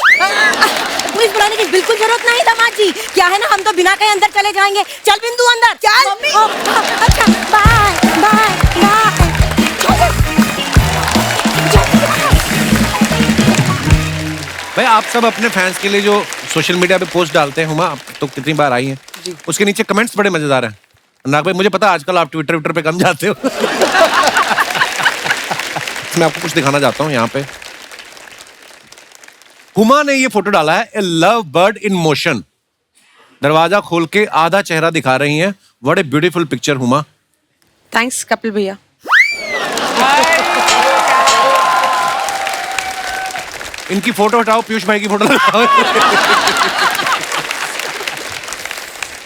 Speaker 9: पुलिस बुलाने की बिल्कुल जरूरत नहीं दामाद जी, क्या है ना, हम तो बिना कहीं अंदर चले जाएंगे। चल बिंदु अंदर चल। अच्छा बाय बाय बाय।
Speaker 1: भाई आप सब अपने फैंस के लिए जो सोशल मीडिया पे पोस्ट डालते हैं, हुमा आप तो कितनी बार आई हैं, उसके नीचे कमेंट्स बड़े मजेदार हैं। अनुराग भाई मुझे पता है आजकल आप ट्विटर पे कम जाते हो। मैं आपको कुछ दिखाना चाहता हूँ यहाँ पे। हुमा ने ये फोटो डाला है, ए लव बर्ड इन मोशन, दरवाजा खोल के आधा चेहरा दिखा रही हैं। What a beautiful picture Huma.
Speaker 6: Thanks Kapil भैया।
Speaker 1: इनकी फोटो हटाओ, पीयूष भाई की फोटो लगाओ।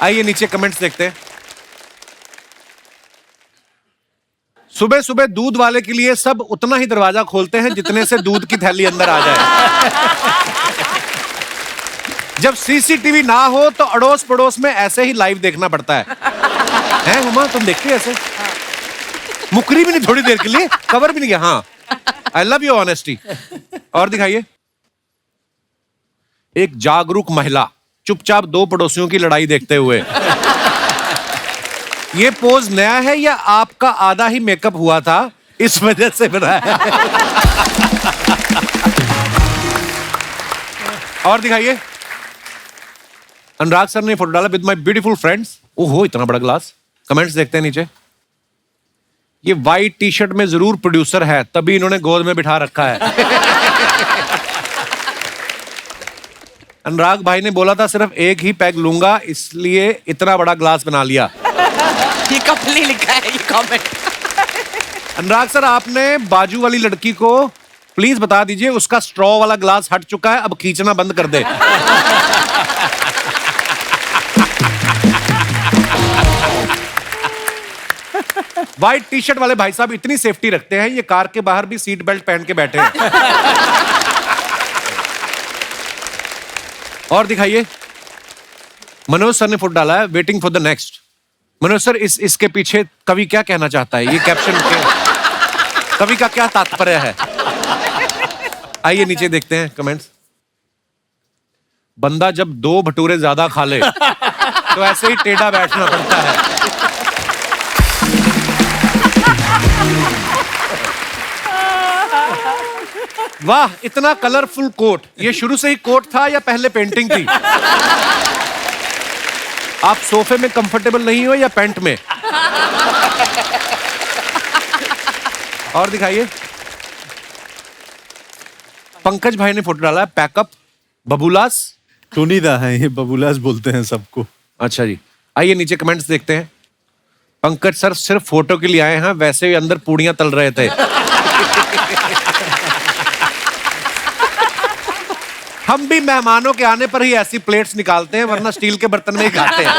Speaker 1: आइए नीचे कमेंट्स देखते हैं। सुबह सुबह दूध वाले के लिए सब उतना ही दरवाजा खोलते हैं जितने से दूध की थैली अंदर आ जाए। जब सीसीटीवी ना हो तो अड़ोस पड़ोस में ऐसे ही लाइव देखना पड़ता है। हैं हुमा, तुम देखते ऐसे? मुकरी भी नहीं थोड़ी देर के लिए, कवर भी नहीं किया। हाँ, आई लव योर ऑनेस्टी। और दिखाइए। एक जागरूक महिला चुपचाप दो पड़ोसियों की लड़ाई देखते हुए। ये पोज नया है या आपका आधा ही मेकअप हुआ था इस वजह से बना है? और दिखाइए। अनुराग सर ने फोटो डाला विद माय ब्यूटीफुल फ्रेंड्स। ओहो इतना बड़ा ग्लास। कमेंट्स देखते हैं नीचे। ये वाइट टी शर्ट में जरूर प्रोड्यूसर है, तभी इन्होंने गोद में बिठा रखा है। अनुराग भाई ने बोला था सिर्फ एक ही पैग लूंगा, इसलिए इतना बड़ा ग्लास बना लिया।
Speaker 6: ये कपिल ने लिखा है ये कमेंट।
Speaker 1: अनुराग सर आपने बाजू वाली लड़की को प्लीज बता दीजिए उसका स्ट्रॉ वाला ग्लास हट चुका है, अब खींचना बंद कर दे। व्हाइट टी शर्ट वाले भाई साहब इतनी सेफ्टी रखते हैं, ये कार के बाहर भी सीट बेल्ट पहन के बैठे हैं। और दिखाइए। मनोज सर ने फोटो डाला है waiting for the next. Manoj sir इसके पीछे कवि क्या कहना चाहता है? ये कैप्शन के कवि का क्या तात्पर्य है? आइए नीचे देखते हैं कमेंट्स। बंदा जब 2 भटूरे ज्यादा खा ले तो ऐसे ही टेढ़ा बैठना पड़ता है। वाह इतना कलरफुल कोट। ये शुरू से ही कोट था या पहले पेंटिंग थी? आप सोफे में कंफर्टेबल नहीं हो या पैंट में? और दिखाइए। पंकज भाई ने फोटो डाला है पैकअप बबूलास।
Speaker 5: टोनीदा है ये, बबूलास बोलते हैं सबको।
Speaker 1: अच्छा जी। आइए नीचे कमेंट्स देखते हैं। पंकज सर सिर्फ फोटो के लिए आए हैं, वैसे ही अंदर पूड़ियां तल रहे थे। हम भी मेहमानों के आने पर ही ऐसी प्लेट्स निकालते हैं, वरना स्टील के बर्तन में ही खाते हैं।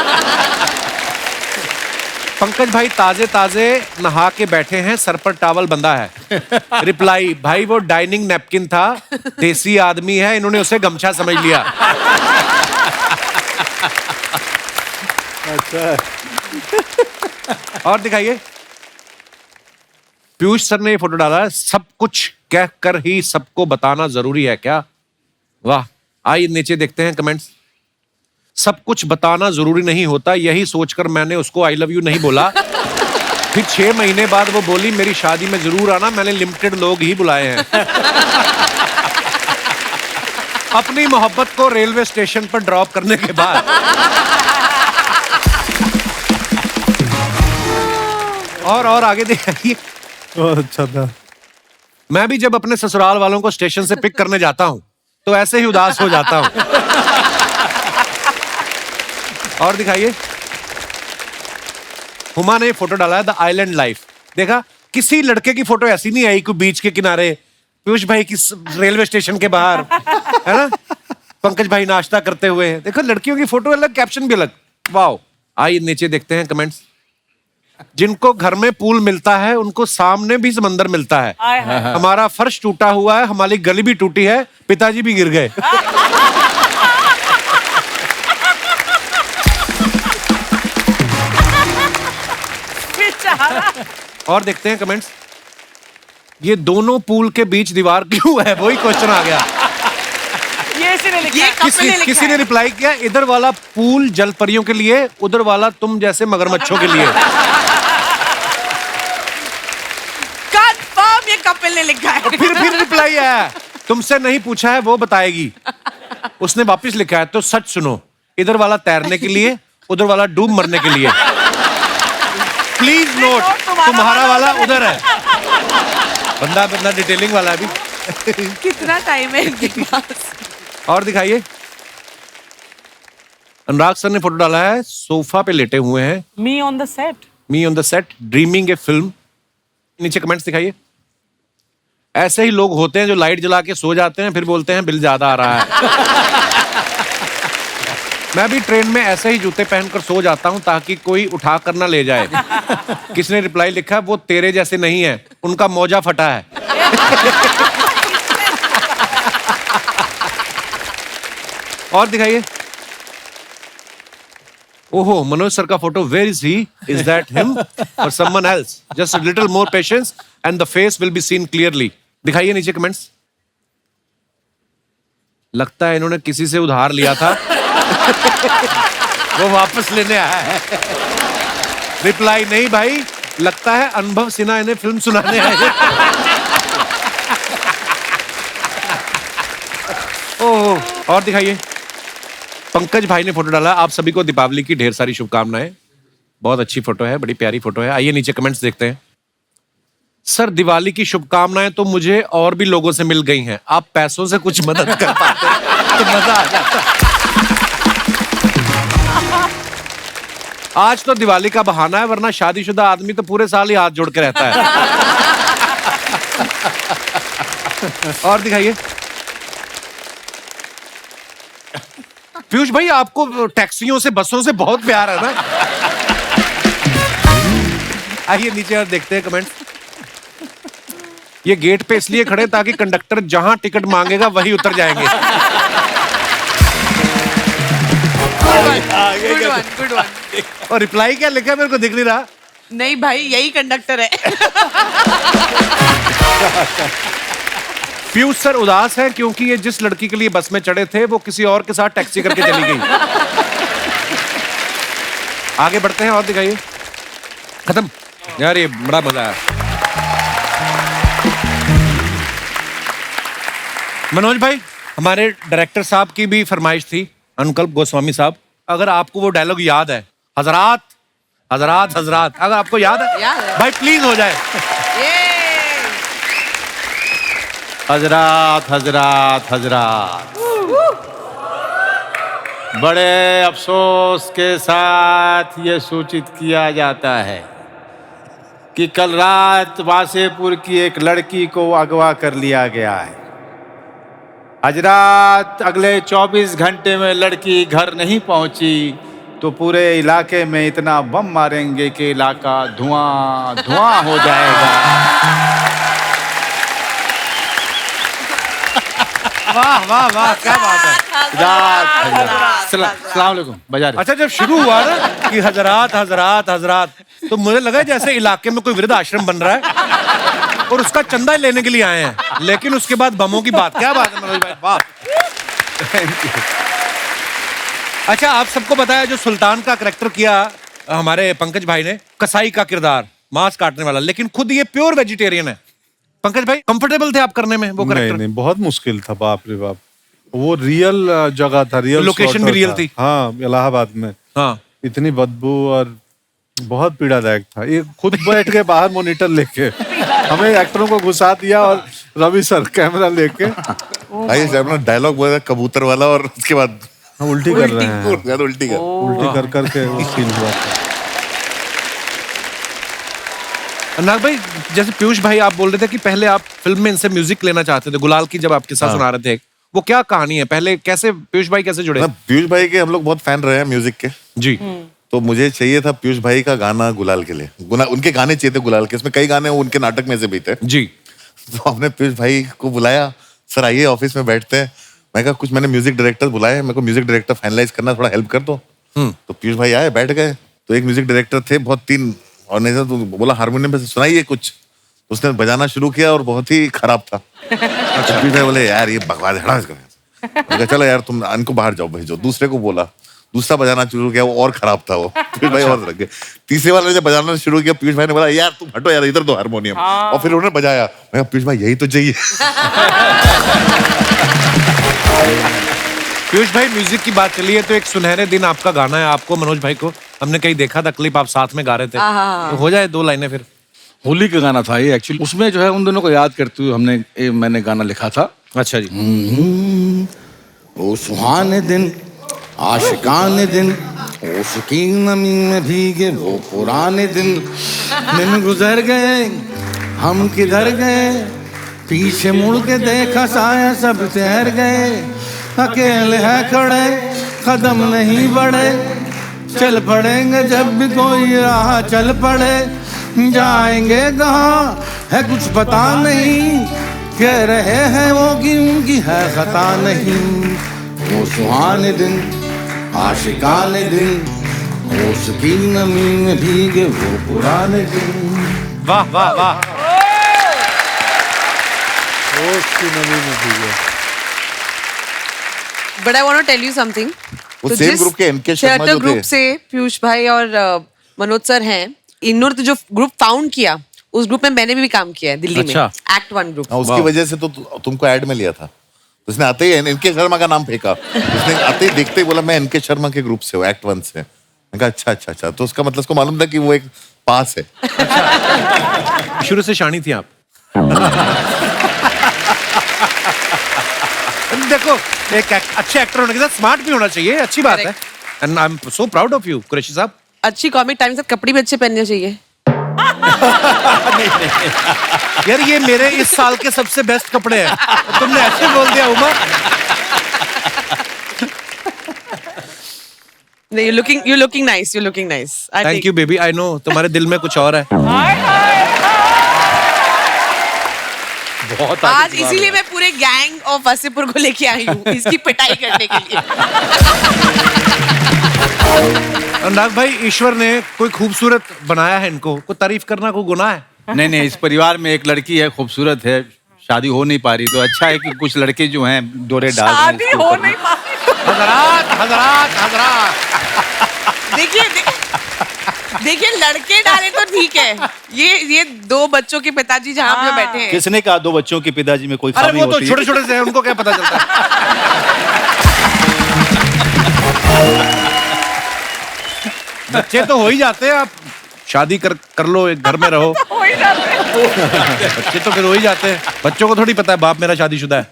Speaker 1: पंकज भाई ताजे ताजे नहा के बैठे हैं, सर पर टॉवल बंधा है। रिप्लाई, भाई वो डाइनिंग नैपकिन था, देसी आदमी है, इन्होंने उसे गमछा समझ लिया।
Speaker 5: अच्छा।
Speaker 1: और दिखाइए। पीयूष सर ने ये फोटो डाला है, सब कुछ कहकर ही सबको बताना जरूरी है क्या? वाह। आइए नीचे देखते हैं कमेंट्स। सब कुछ बताना जरूरी नहीं होता, यही सोचकर मैंने उसको आई लव यू नहीं बोला। फिर 6 महीने बाद वो बोली मेरी शादी में जरूर आना, मैंने लिमिटेड लोग ही बुलाए हैं। अपनी मोहब्बत को रेलवे स्टेशन पर ड्रॉप करने के बाद और आगे देखिए।
Speaker 5: बहुत अच्छा था।
Speaker 1: मैं भी जब अपने ससुराल वालों को स्टेशन से पिक करने जाता हूं तो ऐसे ही उदास हो जाता हूं। और दिखाइए, हुमा ने फोटो डाला है द आइलैंड लाइफ। देखा, किसी लड़के की फोटो ऐसी नहीं आई कोई बीच के किनारे, पीयूष भाई की रेलवे स्टेशन के बाहर, है ना, पंकज भाई नाश्ता करते हुए। देखो लड़कियों की फोटो अलग, कैप्शन भी अलग। वाह। आइए नीचे देखते हैं कमेंट्स। जिनको घर में पूल मिलता है उनको सामने भी समंदर मिलता है। हमारा फर्श टूटा हुआ है, हमारी गली भी टूटी है, पिताजी भी गिर गए। और देखते हैं कमेंट्स। ये दोनों पूल के बीच दीवार क्यों है, वही क्वेश्चन आ गया। किसी ने रिप्लाई किया, इधर वाला पूल जल परियों के लिए, उधर वाला तुम जैसे मगरमच्छों के लिए।
Speaker 6: कंफर्म ये कपिल ने लिखा है।
Speaker 1: फिर रिप्लाई आया, तुमसे नहीं पूछा है वो बताएगी। उसने वापस लिखा है, तो सच सुनो, इधर वाला तैरने के लिए, उधर वाला डूब मरने के लिए। प्लीज नोट, तुम्हारा वाला उधर है। बंदा डिटेलिंग वाला है अभी।
Speaker 6: कितना टाइम है इनके पास।
Speaker 1: और दिखाइए, अनुराग सर ने फोटो डाला है, सोफा पे लेटे हुए हैं।
Speaker 2: Me on the set
Speaker 1: dreaming A film. नीचे कमेंट्स दिखाइए। ऐसे ही लोग होते हैं जो लाइट जला के सो जाते हैं, फिर बोलते हैं बिल ज्यादा आ रहा है। मैं भी ट्रेन में ऐसे ही जूते पहनकर सो जाता हूं ताकि कोई उठा कर ना ले जाए। किसने रिप्लाई लिखा, वो तेरे जैसे नहीं है, उनका मौजा फटा है। और दिखाइए। ओहो, मनोज सर का photo, where is he? Is that him और someone else? Just a little more patience and the face will be seen clearly. दिखाइए नीचे कमेंट्स। लगता है इन्होंने किसी से उधार लिया था, वो वापस लेने आया है। रिप्लाई नहीं भाई, लगता है अनुभव सिन्हा इन्हें फिल्म सुनाने आए हैं। ओह, और दिखाइए। पंकज भाई ने फोटो डाला, आप सभी को दीपावली की ढेर सारी शुभकामनाएं। बहुत अच्छी फोटो है, बड़ी प्यारी फोटो है। आइए नीचे कमेंट्स देखते हैं। सर, दिवाली की शुभकामनाएं तो मुझे और भी लोगों से मिल गई हैं, आप पैसों से कुछ मदद कर पाते तो मजा आ जाता। आज तो दिवाली का बहाना है, वरना शादीशुदा आदमी तो पूरे साल ही हाथ जोड़ के रहता है। और दिखाइए। पीयूष भाई, आपको टैक्सियों से, बसों से बहुत प्यार है ना। आइए नीचे और देखते हैं कमेंट्स। ये गेट पे इसलिए खड़े ताकि कंडक्टर जहां टिकट मांगेगा वही उतर जाएंगे।
Speaker 6: Good one.
Speaker 1: और रिप्लाई क्या लिखा है, मेरे को दिख नहीं रहा।
Speaker 6: नहीं भाई, यही कंडक्टर है।
Speaker 1: पीयूष सर उदास है क्योंकि ये जिस लड़की के लिए बस में चढ़े थे वो किसी और के साथ टैक्सी करके चली गई। आगे बढ़ते हैं और दिखाइए। खत्म यार, ये बड़ा मजा आया। मनोज भाई, हमारे डायरेक्टर साहब की भी फरमाइश थी, अनुकल्प गोस्वामी साहब, अगर आपको वो डायलॉग याद है, हजरात हजरात हजरात, अगर आपको याद है भाई प्लीज हो जाए।
Speaker 4: हजरात हजरात हजरात, बड़े अफसोस के साथ ये सूचित किया जाता है कि कल रात वासेपुर की एक लड़की को अगवा कर लिया गया है। हजरात, अगले 24 घंटे में लड़की घर नहीं पहुंची तो पूरे इलाके में इतना बम मारेंगे कि इलाका धुआं धुआं हो जाएगा।
Speaker 1: वाह वाह वाह, क्या बात है।
Speaker 4: सलाम अलैकुम। बजा रहे।
Speaker 1: अच्छा, जब शुरू हुआ ना कि हजरात हजरात हजरात, तो मुझे लगा जैसे इलाके में कोई वृद्ध आश्रम बन रहा है और उसका चंदा लेने के लिए आए हैं, लेकिन उसके बाद बमों की बात। क्या बात है मनोज भाई, वाह। अच्छा, आप सबको बताया जो सुल्तान का करैक्टर किया हमारे पंकज भाई ने, कसाई का किरदार, मांस काटने वाला, लेकिन खुद ये प्योर वेजिटेरियन है। पंकज भाई कंफर्टेबल थे आप करने में वो
Speaker 5: नहीं
Speaker 1: करेक्टर?
Speaker 5: नहीं, बहुत मुश्किल था, बाप रे बाप। वो रियल जगह था, रियल
Speaker 1: लोकेशन भी
Speaker 5: slaughter
Speaker 1: रियल
Speaker 5: था।
Speaker 1: थी।
Speaker 5: हाँ, इलाहाबाद में।
Speaker 1: हाँ।
Speaker 5: इतनी बदबू और बहुत पीड़ादायक था। ये खुद बैठ के बाहर मॉनिटर लेके हमें एक्टरों को घुसा दिया, और रवि सर कैमरा लेके
Speaker 3: भाई अपना डायलॉग बोला था कबूतर वाला, और उसके बाद
Speaker 5: उल्टी कर रहे हैं,
Speaker 3: उल्टी कर।
Speaker 5: उल्टी कर करके वो सीन हुआ था।
Speaker 1: नाग भाई, जैसे पीयूष भाई आप बोल रहे थे कि पहले आप फिल्म में इनसे म्यूजिक लेना चाहते थे, गुलाल की जब आप किस्सा सुना रहे थे, वो क्या कहानी है? पहले कैसे पीयूष भाई कैसे जुड़े?
Speaker 3: पीयूष भाई के हम लोग बहुत फैन रहे हैं म्यूजिक के
Speaker 1: जी।
Speaker 3: तो मुझे चाहिए था पीयूष भाई का गाना गुलाल के लिए, उनके गाने चाहिए थे गुलाल के। इसमें कई गाने उनके नाटक में से भी थे
Speaker 1: जी।
Speaker 3: तो हमने पीयूष भाई को बुलाया, सर आइए ऑफिस में बैठते हैं। मैं कहा कुछ मैंने म्यूजिक डायरेक्टर बुलाए, मेरे को म्यूजिक डायरेक्टर फाइनलाइज करना, थोड़ा हेल्प कर दो। तो पीयूष भाई आए, बैठ गए। तो एक म्यूजिक डायरेक्टर थे, बहुत तीन, और नहीं तो बोला हारमोनियम पे सुनाइए कुछ। उसने बजाना शुरू किया और बहुत ही खराब था। अच्छा, पीयूष भाई बोले यार ये बकवास है, हटा इसको। मैंने कहा चलो यार तुम इनको बाहर जाओ, भेजो। दूसरे को बोला, दूसरा बजाना शुरू किया, वो और खराब था। वो पीयूष भाई और लग गए। तीसरे वाले ने जब बजाना शुरू किया, पीयूष भाई ने बोला यार तुम हटो यार, इधर दो हारमोनियम। और फिर उन्होंने बजाया। मैं कहा पीयूष भाई यही तो चाहिए।
Speaker 1: पीयूष भाई, म्यूजिक की बात चली है तो एक सुनहरे दिन आपका गाना है, आपको मनोज भाई को हमने कहीं देखा था, क्लिप आप साथ में गा रहे थे, तो हो जाए 2 लाइनें फिर।
Speaker 7: होली का गाना था ये एक्चुअली। उसमें जो है उन दोनों को याद करते हुए मैंने गाना लिखा था।
Speaker 1: अच्छा जी।
Speaker 7: ओ सुहाने दिन, आशिकाने दिन, ओशकी नमी में भीगे वो पुराने दिन गुजर गए, हम किधर गए, पीछे मुड़ के देखा साया सब ठहर गए, अकेले है खड़े कदम नहीं बढ़े, चल पड़ेंगे जब भी कोई राह चल पड़े, जाएंगे कहाँ है कुछ पता नहीं, कह रहे हैं वो कि उनकी है खता नहीं। वो सुहाने दिन, आशिकाने दिन, होश की नमी में भीगे वो पुराने दिन।
Speaker 1: वाह वाह वाह।
Speaker 6: But I want to tell you something.
Speaker 3: वो same group के NK शर्मा जो थे।
Speaker 6: ग्रुप से पीयूष भाई और मनोज सर हैं, इन्होंने तो जो ग्रुप फाउंड किया, उस ग्रुप में मैंने भी काम किया है दिल्ली में, एक्ट 1 ग्रुप।
Speaker 3: उसकी वजह से तो तुमको ऐड में लिया था। उसने आते ही एनके शर्मा का नाम फेंका। उसने आते ही देखते ही बोला मैं एनके शर्मा के ग्रुप से हूँ, एक्ट 1 से। मैं कहा अच्छा अच्छा अच्छा, तो उसका मतलब उसको मालूम था कि वो एक पास है।
Speaker 1: शुरू से शानी थी आप? देखो, एक अच्छे एक्टर होने के साथ स्मार्ट भी होना चाहिए, अच्छी बात है। And I am so proud of you Qureshi साहब।
Speaker 6: अच्छी कॉमिक टाइम से कपड़े भी अच्छे पहनने चाहिए।
Speaker 1: यार ये मेरे इस साल के सबसे बेस्ट कपड़े हैं, तुमने ऐसे बोल दिया उमा।
Speaker 6: नहीं, you're looking nice, you're looking nice.
Speaker 1: Thank you baby, I know तुम्हारे दिल में कुछ और है।
Speaker 4: बहुत
Speaker 6: आज इसीलिए मैं पूरे गैंग ऑफ वसीपुर को लेके आई हूँ, इसकी पिटाई करने के लिए।
Speaker 1: नाग भाई, ईश्वर ने कोई खूबसूरत बनाया है इनको, कोई तारीफ करना कोई गुनाह है?
Speaker 4: नहीं, इस परिवार में एक लड़की है, खूबसूरत है, शादी हो नहीं पा रही, तो अच्छा है कि कुछ लड़के जो हैं डोरे डाल रहे हैं
Speaker 6: शादी
Speaker 4: इसके
Speaker 6: हो
Speaker 4: ऊपर।
Speaker 6: नहीं पा रही।
Speaker 1: हजरात।
Speaker 6: देखिए लड़के डाले तो ठीक है, ये 2 बच्चों के पिताजी जहाँ पे बैठे हैं।
Speaker 4: किसने कहा 2 बच्चों के पिताजी में कोई
Speaker 1: अरे
Speaker 4: खामी
Speaker 1: वो तो
Speaker 4: होती है?
Speaker 1: छोटे छोटे से हैं, उनको क्या पता चलता है। बच्चे तो हो ही जाते हैं, आप शादी कर लो, एक घर में रहो।
Speaker 2: हो ही जाते हैं।
Speaker 1: बच्चे तो फिर हो ही जाते हैं। बच्चों को थोड़ी पता है बाप मेरा शादीशुदा है।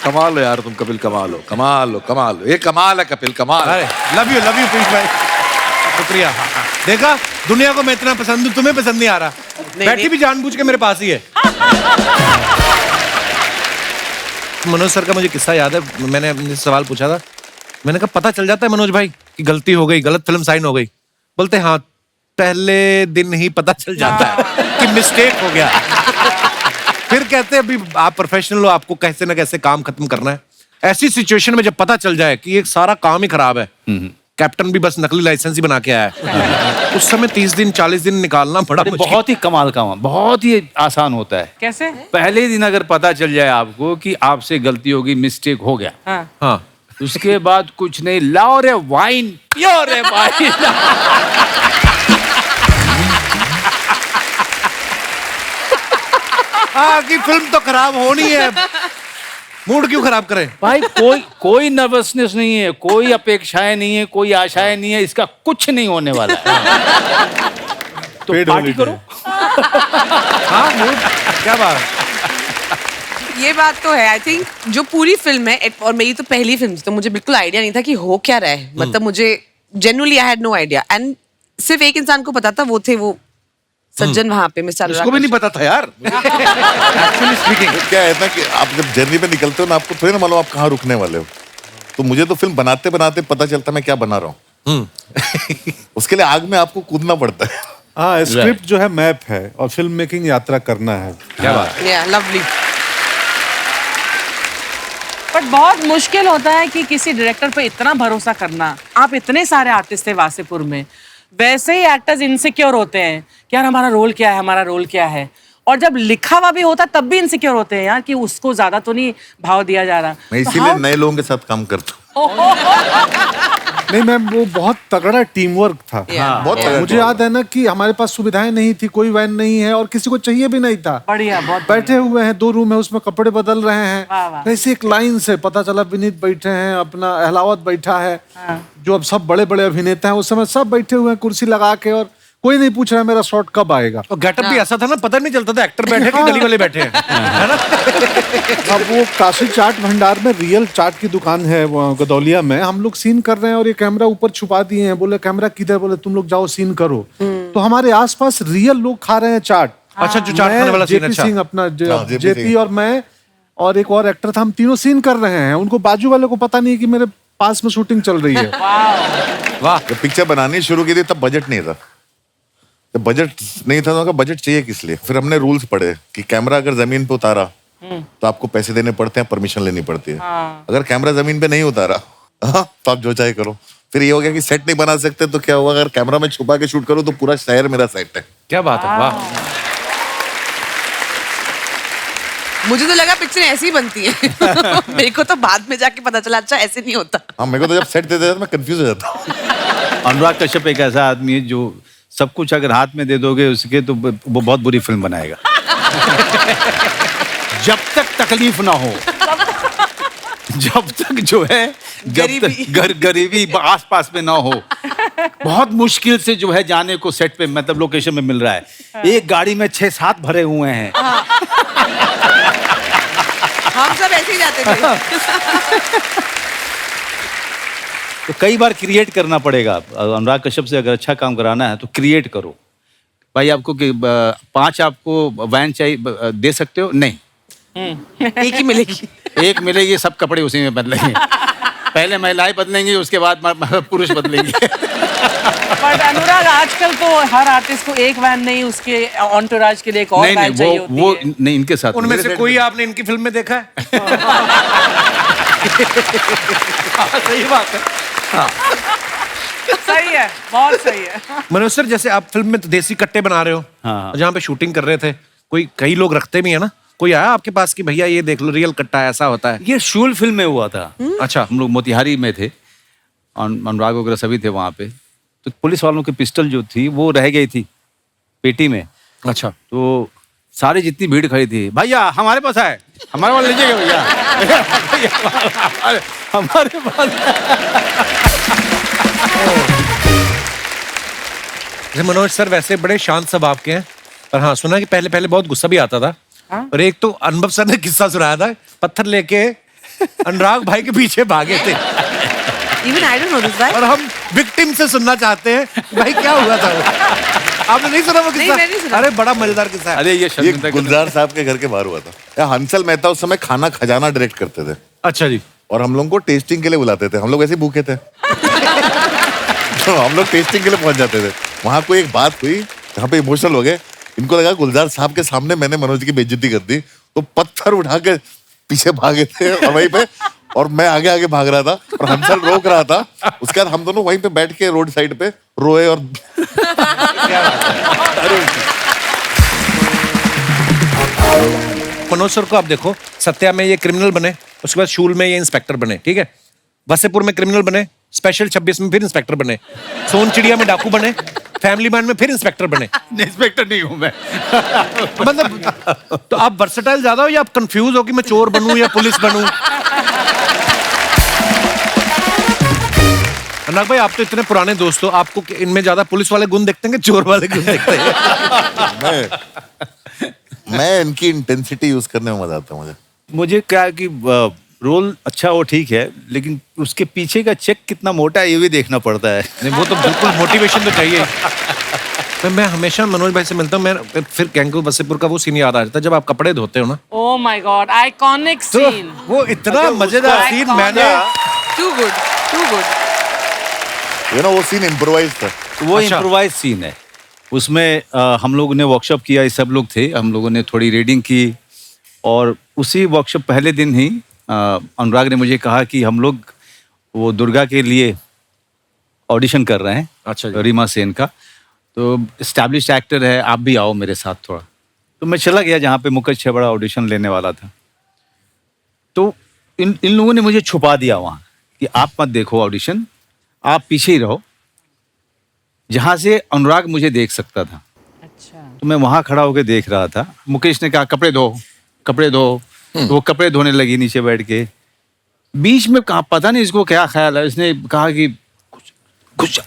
Speaker 7: कमाल हो यार तुम कपिल, कमाल हो, कमाल हो, कमाल हो। ये कमाल है कपिल, कमाल है।
Speaker 1: लव यू पीयूष भाई, शुक्रिया। देखा, दुनिया को मैं इतना पसंद हूँ, तुम्हें पसंद नहीं आ रहा। बैठी भी जानबूझ के मेरे पास ही है। मनोज सर का मुझे किस्सा याद है, मैंने अपने सवाल पूछा था, मैंने कहा पता चल जाता है मनोज भाई कि गलती हो गई, गलत फिल्म साइन हो गई? बोलते हाँ, पहले दिन ही पता चल जाता है कि मिस्टेक हो गया। फिर कहते अभी आप प्रोफेशनल हो, आपको कैसे ना कैसे काम खत्म करना है। ऐसी सिचुएशन में जब पता चल जाए कि ये सारा काम ही खराब है, कैप्टन भी बस नकली लाइसेंस ही बना के आया है। उस समय 30 दिन 40 दिन निकालना बड़ा मुश्किल।
Speaker 4: बहुत ही कमाल का बहुत ही आसान होता है।
Speaker 2: कैसे?
Speaker 4: पहले दिन अगर पता चल जाए आपको कि आपसे गलती होगी, मिस्टेक हो गया,
Speaker 2: हाँ।
Speaker 1: हाँ
Speaker 4: उसके बाद कुछ नहीं, लाओ रे वाइन, पियो रे वाइन।
Speaker 1: हाँ कि फिल्म तो खराब होनी है, मूड क्यों खराब करें?
Speaker 4: भाई कोई नर्वसनेस नहीं है, कोई अपेक्षाएं नहीं है, कोई आशाएं नहीं है, इसका कुछ नहीं होने वाला है। तो
Speaker 5: पेड
Speaker 4: पार्टी
Speaker 5: holiday।
Speaker 4: करो।
Speaker 1: हाँ मूड, क्या बात।
Speaker 6: ये बात तो है। आई थिंक जो पूरी फिल्म है, और मेरी तो पहली फिल्म थी, तो मुझे बिल्कुल आइडिया नहीं था कि हो क्या रहा है। मतलब मुझे genuinely I had no idea, and सिर्फ एक इंसान को पता था, वो थे वो सज्जन वहां पे, मिस्टर
Speaker 7: इसको भी नहीं पता था यार।
Speaker 3: एक्चुअली स्पीकिंग क्या है ना कि आप जब जर्नी पे निकलते हो ना, आपको थोड़ी ना मालूम आप कहाँ रुकने वाले हो। तो मुझे तो फिल्म बनाते बनाते पता चलता मैं क्या बना रहा हूँ। उसके लिए आग में आपको कूदना पड़ता है।
Speaker 5: हाँ, स्क्रिप्ट जो है मैप है और फिल्म मेकिंग यात्रा करना है।
Speaker 1: क्या बात।
Speaker 6: या लवली।
Speaker 2: बट बहुत मुश्किल होता है कि किसी डायरेक्टर पे इतना भरोसा करना। आप इतने सारे आर्टिस्ट थे वासेपुर में, वैसे ही एक्टर्स इनसिक्योर होते हैं कि यार हमारा रोल क्या है, हमारा रोल क्या है। और जब लिखा हुआ भी होता तब भी इनसिक्योर होते हैं यार कि उसको ज्यादा तो नहीं भाव दिया जा रहा।
Speaker 3: मैं
Speaker 2: तो
Speaker 3: इसीलिए
Speaker 2: how-
Speaker 3: नए लोगों के साथ काम करता हूँ।
Speaker 5: नहीं मैम, वो बहुत तगड़ा टीम वर्क था।
Speaker 3: बहुत तगड़ा
Speaker 5: मुझे
Speaker 3: team
Speaker 5: याद है ना कि हमारे पास सुविधाएं नहीं थी, कोई वैन नहीं है और किसी को चाहिए भी नहीं था।
Speaker 2: बढ़िया, बहुत
Speaker 5: बैठे हुए हैं, 2 रूम है, उसमें कपड़े बदल रहे
Speaker 2: वाह, वाह।
Speaker 5: हैं। ऐसे एक लाइन से पता चला विनीत बैठे हैं, अपना अहलावत बैठा है,
Speaker 2: हाँ।
Speaker 5: जो अब सब बड़े बड़े अभिनेता हैं उस समय सब बैठे हुए हैं कुर्सी लगा के, और कोई नहीं पूछ रहा है मेरा शॉट कब आएगा।
Speaker 1: और गेटअप भी ऐसा था ना, पता नहीं चलता था एक्टर बैठे कि गली वाले बैठे हैं, है ना?
Speaker 5: अब वो काशी चाट भंडार में रियल चाट की दुकान है वो गदौलिया में, हम लोग सीन कर रहे हैं और ये कैमरा ऊपर छुपा दिए हैं। बोले कैमरा किधर? बोले तुम लोग जाओ सीन करो। तो हमारे आसपास रियल लोग खा रहे हैं चाट।
Speaker 1: अच्छा, जो चाट खाने वाला सीन।
Speaker 5: जेपी
Speaker 1: अच्छा
Speaker 5: सिंह अपना
Speaker 3: JP
Speaker 5: जेपी
Speaker 3: सिंह।
Speaker 5: और मैं और एक और एक्टर था, हम तीनों सीन कर रहे हैं। उनको बाजू वाले को पता नहीं कि मेरे पास में शूटिंग चल रही है।
Speaker 1: वाह।
Speaker 3: जब पिक्चर बनानी शुरू की थी तब बजट नहीं था। जब बजट नहीं था तो बजट चाहिए किस लिए? फिर हमने रूल्स पढ़े कि कैमरा अगर जमीन पे उतारा तो आपको पैसे देने पड़ते हैं, परमिशन लेनी पड़ती है। अगर कैमरा जमीन पे नहीं उतारा तो आप जो चाहे करो। फिर ये हो गया कि सेट नहीं बना सकते तो क्या हुआ, अगर कैमरा में छुपा के शूट करो तो पूरा शहर मेरा सेट है।
Speaker 1: क्या बात है, वाह।
Speaker 6: मुझे तो लगा पिक्चर ऐसी ही बनती है। मेरे को तो बाद में जाके पता चला अच्छा ऐसे नहीं होता।
Speaker 3: हाँ, मेरे को तो जब सेट देते थे मैं कंफ्यूज हो जाता हूँ।
Speaker 4: अनुराग कश्यप एक ऐसा आदमी है जो सब कुछ अगर हाथ में दे दोगे उसके, तो वो बहुत बुरी फिल्म बनाएगा। जब तक तकलीफ ना हो, जब तक जो है, जब तक गरीबी आसपास में ना हो, बहुत मुश्किल से जो है जाने को सेट पे, मतलब लोकेशन में मिल रहा है। एक गाड़ी में 6-7 भरे हुए हैं।
Speaker 6: हम सब ऐसे ही जाते थे।
Speaker 4: तो कई बार क्रिएट करना पड़ेगा। अनुराग कश्यप से अगर अच्छा काम कराना है तो क्रिएट करो। भाई आपको 5 आपको वैन चाहिए, दे सकते हो? नहीं,
Speaker 6: एक ही मिलेगी।
Speaker 4: एक मिलेगी, सब कपड़े उसी में बदलेंगे। पहले महिलाएं बदलेंगी, उसके बाद पुरुष बदलेंगे।
Speaker 2: बट अनुराग आजकल तो हर आर्टिस्ट को एक वैन नहीं, उसके एंटोराज के लिए एक और
Speaker 4: नहीं
Speaker 2: वैन चाहिए होती
Speaker 4: वो
Speaker 2: है।
Speaker 4: नहीं, इनके साथ
Speaker 1: उनमें से कोई आपने इनकी फिल्म में देखा है? सही बात है।
Speaker 2: सही है, बहुत सही है।
Speaker 1: मनोज सर, जैसे आप फिल्म में तो देसी कट्टे बना रहे हो,
Speaker 4: हाँ।
Speaker 1: जहाँ पे शूटिंग कर रहे थे, कई लोग रखते भी है ना, कोई आया आपके पास कि भैया ये देख लो रियल कट्टा ऐसा होता है?
Speaker 4: ये शूल फिल्म में हुआ था।
Speaker 1: अच्छा।
Speaker 4: हम लोग मोतिहारी में थे, अनुराग वगैरह सभी थे वहाँ पे। तो पुलिस वालों की पिस्टल जो थी वो रह गई थी पेटी में।
Speaker 1: अच्छा।
Speaker 4: तो सारी जितनी भीड़ खड़ी थी, भैया हमारे पास है, हमारे पास लीजिएगा भैया। हमारे पास।
Speaker 1: मनोज सर वैसे बड़े शांत स्वभाव के हैं, पर हाँ सुना कि पहले पहले बहुत गुस्सा भी आता था। और एक तो अनुभव सर ने किस्सा सुनाया था, पत्थर लेके अनुराग भाई के पीछे भागे थे।
Speaker 6: Even I don't know this guy.
Speaker 1: और हम विक्टिम से सुनना चाहते हैं भाई क्या हुआ था वो? आपने नहीं सुना वो किस्सा?
Speaker 6: नहीं, मैंने नहीं सुना।
Speaker 1: अरे बड़ा मजेदार किस्सा है।
Speaker 4: अरे ये
Speaker 3: ये
Speaker 4: शर्मिंदा
Speaker 3: गुलजार साहब के घर के बाहर हुआ था। या हंसल मेहता उस समय खाना खजाना डायरेक्ट करते थे
Speaker 1: अच्छा जी।
Speaker 3: और हम लोगों को टेस्टिंग के लिए बुलाते थे। हम लोग ऐसे ही भूखे थे तो हम लोग टेस्टिंग के लिए पहुंच जाते थे। वहां कोई एक बात हुई जहाँ पे इमोशनल हो गए। इनको लगा गुलजार साहब के सामने मैंने मनोज की बेइज्जती कर दी, तो पत्थर उठा के पीछे भागे थे और वहीं पे, और मैं आगे आगे भाग रहा था और हंसल रोक रहा था। उसके बाद हम दोनों वहीं पे बैठ के रोड साइड पे रोए और
Speaker 1: मनोज सर को आप देखो, सत्या में ये क्रिमिनल बने, उसके बाद शूल में ये इंस्पेक्टर बने, ठीक है। वसेपुर में क्रिमिनल बने, स्पेशल 26 में फिर इंस्पेक्टर बने, सोन चिड़िया में डाकू बने, फैमिली मैन में फिर इंस्पेक्टर बने।
Speaker 4: इंस्पेक्टर नहीं हूं मैं।
Speaker 1: मतलब तो आप वर्सेटाइल ज्यादा हो या आप कंफ्यूज हो कि मैं चोर बनूं या पुलिस बनूं? अनुराग भाई, आप तो इतने पुराने दोस्त हो, आपको इनमें ज्यादा पुलिस वाले गुण देखते हैं कि चोर वाले गुण देखते हैं?
Speaker 3: मैं इनकी इंटेंसिटी यूज करने में मजा आता है मुझे।
Speaker 4: मुझे क्या है कि रोल अच्छा हो ठीक है, लेकिन उसके पीछे का चेक कितना मोटा है ये भी देखना पड़ता है।
Speaker 1: नहीं, वो तो बिल्कुल मोटिवेशन तो चाहिए। मैं हमेशा मनोज भाई से मिलता हूँ, मैं फिर गैंगो वसेपुर का वो सीन याद आ जाता है जब आप कपड़े धोते हो ना।
Speaker 2: ओह माय गॉड, आइकॉनिक
Speaker 1: तो
Speaker 2: सीन।
Speaker 1: वो इतना मजेदार सीन, मैंने
Speaker 6: टू गुड
Speaker 3: यू नो वो सीन इम्प्रोवाइज था।
Speaker 4: वो
Speaker 1: अच्छा।
Speaker 4: इम्प्रोवाइज सीन है। उसमें हम लोगों ने वर्कशॉप किया, ये सब लोग थे, हम लोगों ने थोड़ी रीडिंग की और उसी वर्कशॉप पहले दिन ही अनुराग ने मुझे कहा कि हम लोग वो दुर्गा के लिए ऑडिशन कर रहे हैं।
Speaker 1: अच्छा जी।
Speaker 4: रीमा सेन का, तो एस्टैब्लिश्ड एक्टर है, आप भी आओ मेरे साथ थोड़ा। तो मैं चला गया जहाँ पे मुकेश छबड़ा ऑडिशन लेने वाला था। तो इन लोगों ने मुझे छुपा दिया वहाँ कि आप मत देखो ऑडिशन, आप पीछे ही रहो, जहाँ से अनुराग मुझे देख सकता था।
Speaker 2: अच्छा।
Speaker 4: तो मैं वहाँ खड़ा होकर देख रहा था। मुकेश ने कहा कपड़े धो, कपड़े धो। तो वो कपड़े धोने लगी नीचे बैठ के। बीच में कहा, पता नहीं इसको क्या ख्याल है, इसने कहा कि कुछ।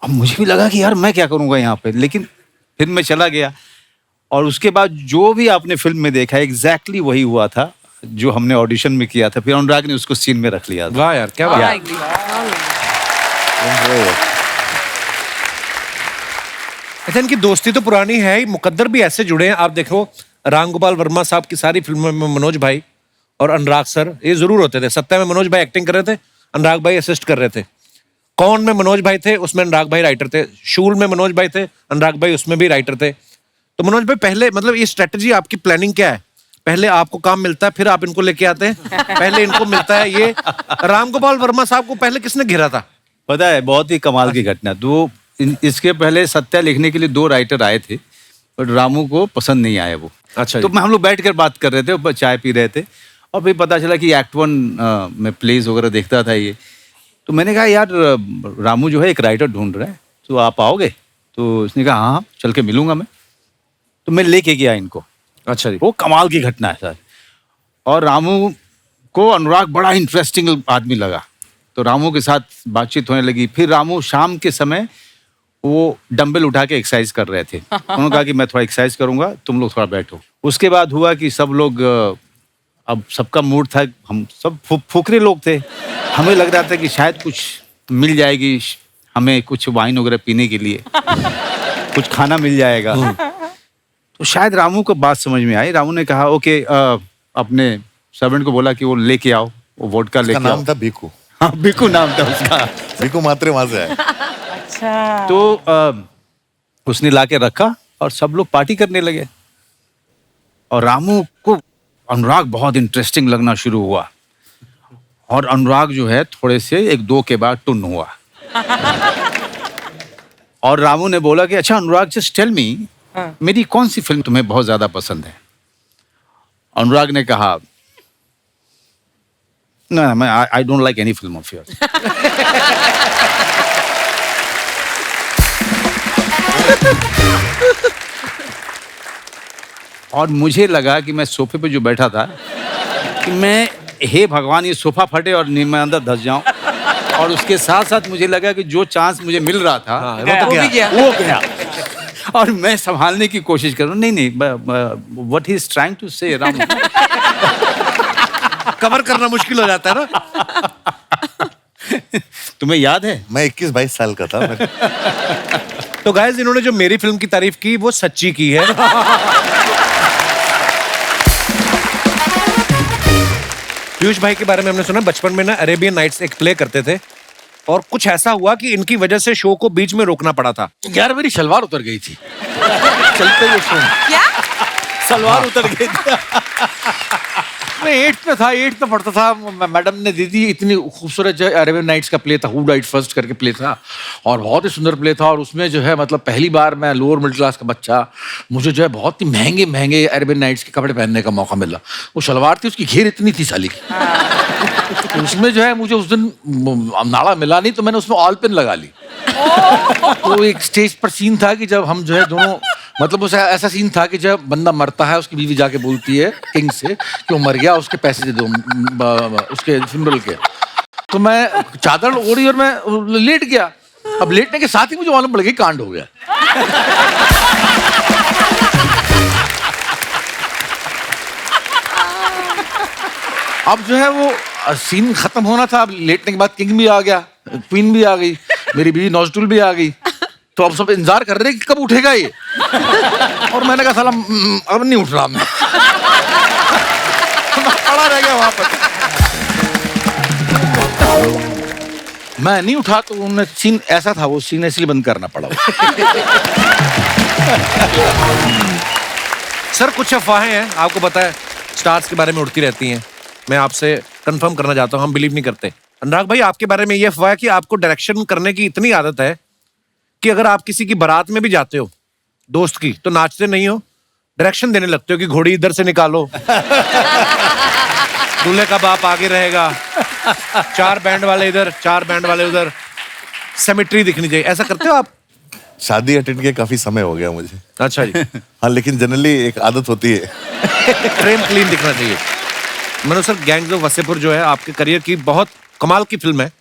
Speaker 4: अब मुझे भी लगा कि यार मैं क्या करूँगा यहाँ पे, लेकिन फिर मैं चला गया। और उसके बाद जो भी आपने फिल्म में देखा एग्जैक्टली वही हुआ था जो हमने ऑडिशन में किया था। फिर अनुराग ने उसको सीन में रख लिया था।
Speaker 1: वाह यार, क्या बात। अच्छा, इनकी दोस्ती तो पुरानी है ही, मुकद्दर भी ऐसे जुड़े हैं। आप देखो, राम गोपाल वर्मा साहब की सारी फिल्मों में मनोज भाई और अनुराग सर ये जरूर होते थे। सत्या में मनोज भाई एक्टिंग कर रहे थे, अनुराग भाई असिस्ट कर रहे थे। कौन में मनोज भाई थे, उसमें अनुराग भाई राइटर थे। शूल में मनोज भाई थे, अनुराग भाई उसमें भी राइटर थे। तो मनोज भाई, पहले मतलब ये स्ट्रेटजी आपकी प्लानिंग क्या है? पहले आपको काम मिलता है, फिर आप इनको लेके आते हैं, पहले इनको मिलता है। ये राम गोपाल वर्मा साहब को पहले किसने घेरा था?
Speaker 4: पता है, बहुत ही कमाल की घटना। तो इसके पहले सत्या लिखने के लिए 2 राइटर आए थे, बट रामू को पसंद नहीं आया वो।
Speaker 1: अच्छा
Speaker 4: तो हम लोग बैठ कर बात कर रहे थे, ऊपर चाय पी रहे थे, और फिर पता चला कि एक्ट 1 में प्लेज वगैरह देखता था ये। तो मैंने कहा यार रामू जो है एक राइटर ढूंढ रहा है, तो आप आओगे? तो उसने कहा हाँ चल के मिलूंगा मैं। तो मैं लेके गया इनको।
Speaker 1: अच्छा जी।
Speaker 4: वो कमाल की घटना है सर। और रामू को अनुराग बड़ा इंटरेस्टिंग आदमी लगा, तो रामू के साथ बातचीत होने लगी। फिर रामू शाम के समय वो डंबल उठा के एक्सरसाइज कर रहे थे। उन्होंने कहा कि मैं थोड़ा एक्सरसाइज करूंगा, तुम लोग थोड़ा बैठो। उसके बाद हुआ कि सब लोग, अब सबका मूड था, हम सब फुकरे लोग थे, हमें लग रहा था कि शायद कुछ मिल जाएगी हमें, कुछ वाइन वगैरह पीने के लिए, कुछ खाना मिल जाएगा। तो शायद रामू को बात समझ में आई। रामू ने कहा ओके, अपने सर्वेंट को बोला कि वो लेके आओ, वो वोडका लेके आओ।
Speaker 3: नाम था बीकू।
Speaker 4: हाँ, बीकू नाम था उसका।
Speaker 3: बीकू मात्रे वहां से आया।
Speaker 2: अच्छा।
Speaker 4: तो उसने लाके रखा और सब लोग पार्टी करने लगे। और रामू को अनुराग बहुत इंटरेस्टिंग लगना शुरू हुआ, और अनुराग जो है थोड़े से 1-2 के बाद टुन हुआ। और रामू ने बोला कि अच्छा अनुराग, जस्ट टेल मी, मेरी कौन सी फिल्म तुम्हें बहुत ज्यादा पसंद है? अनुराग ने कहा no, I don't like any film of yours. और मुझे लगा कि मैं सोफे पे जो बैठा था कि मैं, हे भगवान, ये सोफा फटे और मैं अंदर धंस जाऊं। और उसके साथ साथ मुझे लगा कि जो चांस मुझे मिल रहा था वो गया। और मैं संभालने की कोशिश कर रहा हूँ, नहीं, what he is trying to say, Ram.
Speaker 1: Cover करना मुश्किल हो जाता है ना।
Speaker 4: तुम्हें याद है?
Speaker 3: मैं 21-22 साल का था।
Speaker 1: तो गाइस, इन्होंने जो मेरी फिल्म की तारीफ की वो सच्ची की है। पीयूष भाई के बारे में हमने सुना, बचपन में ना अरेबियन नाइट्स एक प्ले करते थे, और कुछ ऐसा हुआ कि इनकी वजह से शो को बीच में रोकना पड़ा था।
Speaker 7: यार मेरी सलवार उतर गई थी चलते हुए शो।
Speaker 6: क्या?
Speaker 4: सलवार उतर गई थी।
Speaker 7: मैं 8th में था, 8th में पढ़ता था। मैडम ने दी थी, इतनी खूबसूरत जो अरेबियन नाइट्स का प्ले था, हु डाइड फर्स्ट करके प्ले था, और बहुत ही सुंदर प्ले था। और उसमें जो है मतलब पहली बार मैं लोअर मिडिल क्लास का बच्चा, मुझे जो है बहुत ही महंगे महंगे अरेबियन नाइट्स के कपड़े पहनने का मौका मिला। वो शलवार थी, उसकी घेर इतनी थी साली की। तो उसमें जो है मुझे उस दिन नाड़ा मिला नहीं, तो मैंने उसमें ऑल पिन लगा ली। तो एक स्टेज पर सीन था कि जब हम जो है दोनों, मतलब उस ऐसा सीन था कि जब बंदा मरता है, उसकी बीवी जाके बोलती है किंग से कि वो मर गया, उसके पैसे दे दो उसके फ्यूनरल के। तो मैं चादर ओढ़ी और मैं लेट गया। अब लेटने के साथ ही मुझे मालूम पड़ गया कांड हो गया। अब जो है वो सीन खत्म होना था। अब लेटने के बाद किंग भी आ गया, क्वीन भी आ गई, मेरी बीवी नौजटुल भी आ गई। तो अब सब इंतजार कर रहे हैं कि कब उठेगा ये। और मैंने कहा साला अब नहीं उठ रहा मैं खड़ा रह गया वहां पर। मैं नहीं उठा तो उन्होंने सीन ऐसा था, वो सीन इसलिए बंद करना पड़ा।
Speaker 1: सर कुछ अफवाहें हैं, आपको पता है स्टार्स के बारे में उड़ती रहती हैं। मैं आपसे कंफर्म करना चाहता हूँ, हम बिलीव नहीं करते। अनुराग भाई, आपके बारे में ये अफवाह है कि आपको डायरेक्शन करने की इतनी आदत है कि अगर आप किसी की बारात में भी जाते हो दोस्त की, तो नाचते नहीं हो, डायरेक्शन देने लगते हो कि घोड़ी इधर से निकालो, दूल्हे का बाप आगे रहेगा, 4 बैंड वाले इधर, 4 बैंड वाले उधर, सेमेट्री दिखनी चाहिए। ऐसा करते हो आप?
Speaker 3: शादी अटेंड किए काफी समय हो गया मुझे।
Speaker 1: अच्छा जी।
Speaker 3: हाँ, लेकिन जनरली एक आदत होती है।
Speaker 1: फ्रेम क्लीन दिखना चाहिए। Manoj sir, gangs of Wasseypur जो है आपके करियर की बहुत कमाल की फिल्म है,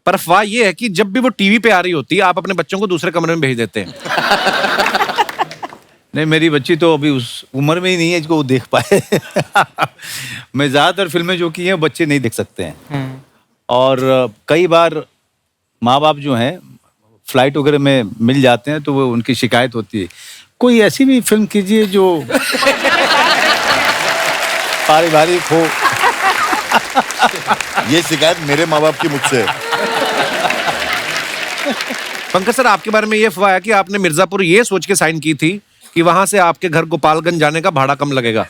Speaker 1: पर अफवाह ये है कि जब भी वो टीवी पे आ रही होती है, आप अपने बच्चों को दूसरे कमरे में भेज देते हैं।
Speaker 4: नहीं, मेरी बच्ची तो अभी उस उम्र में ही नहीं है जिसको वो देख पाए। मैं ज्यादातर फिल्में जो की हैं बच्चे नहीं देख सकते हैं। और कई बार माँ बाप जो हैं फ्लाइट वगैरह में मिल जाते हैं तो वो उनकी शिकायत होती है, कोई ऐसी भी फिल्म कीजिए जो पारिवारिक हो।
Speaker 3: ये शिकायत मेरे माँ बाप की मुझसे है।
Speaker 1: पंकज सर, आपके बारे में ये अफवाह है कि आपने मिर्जापुर ये सोच के साइन की थी कि वहां से आपके घर गोपालगंज जाने का भाड़ा कम लगेगा।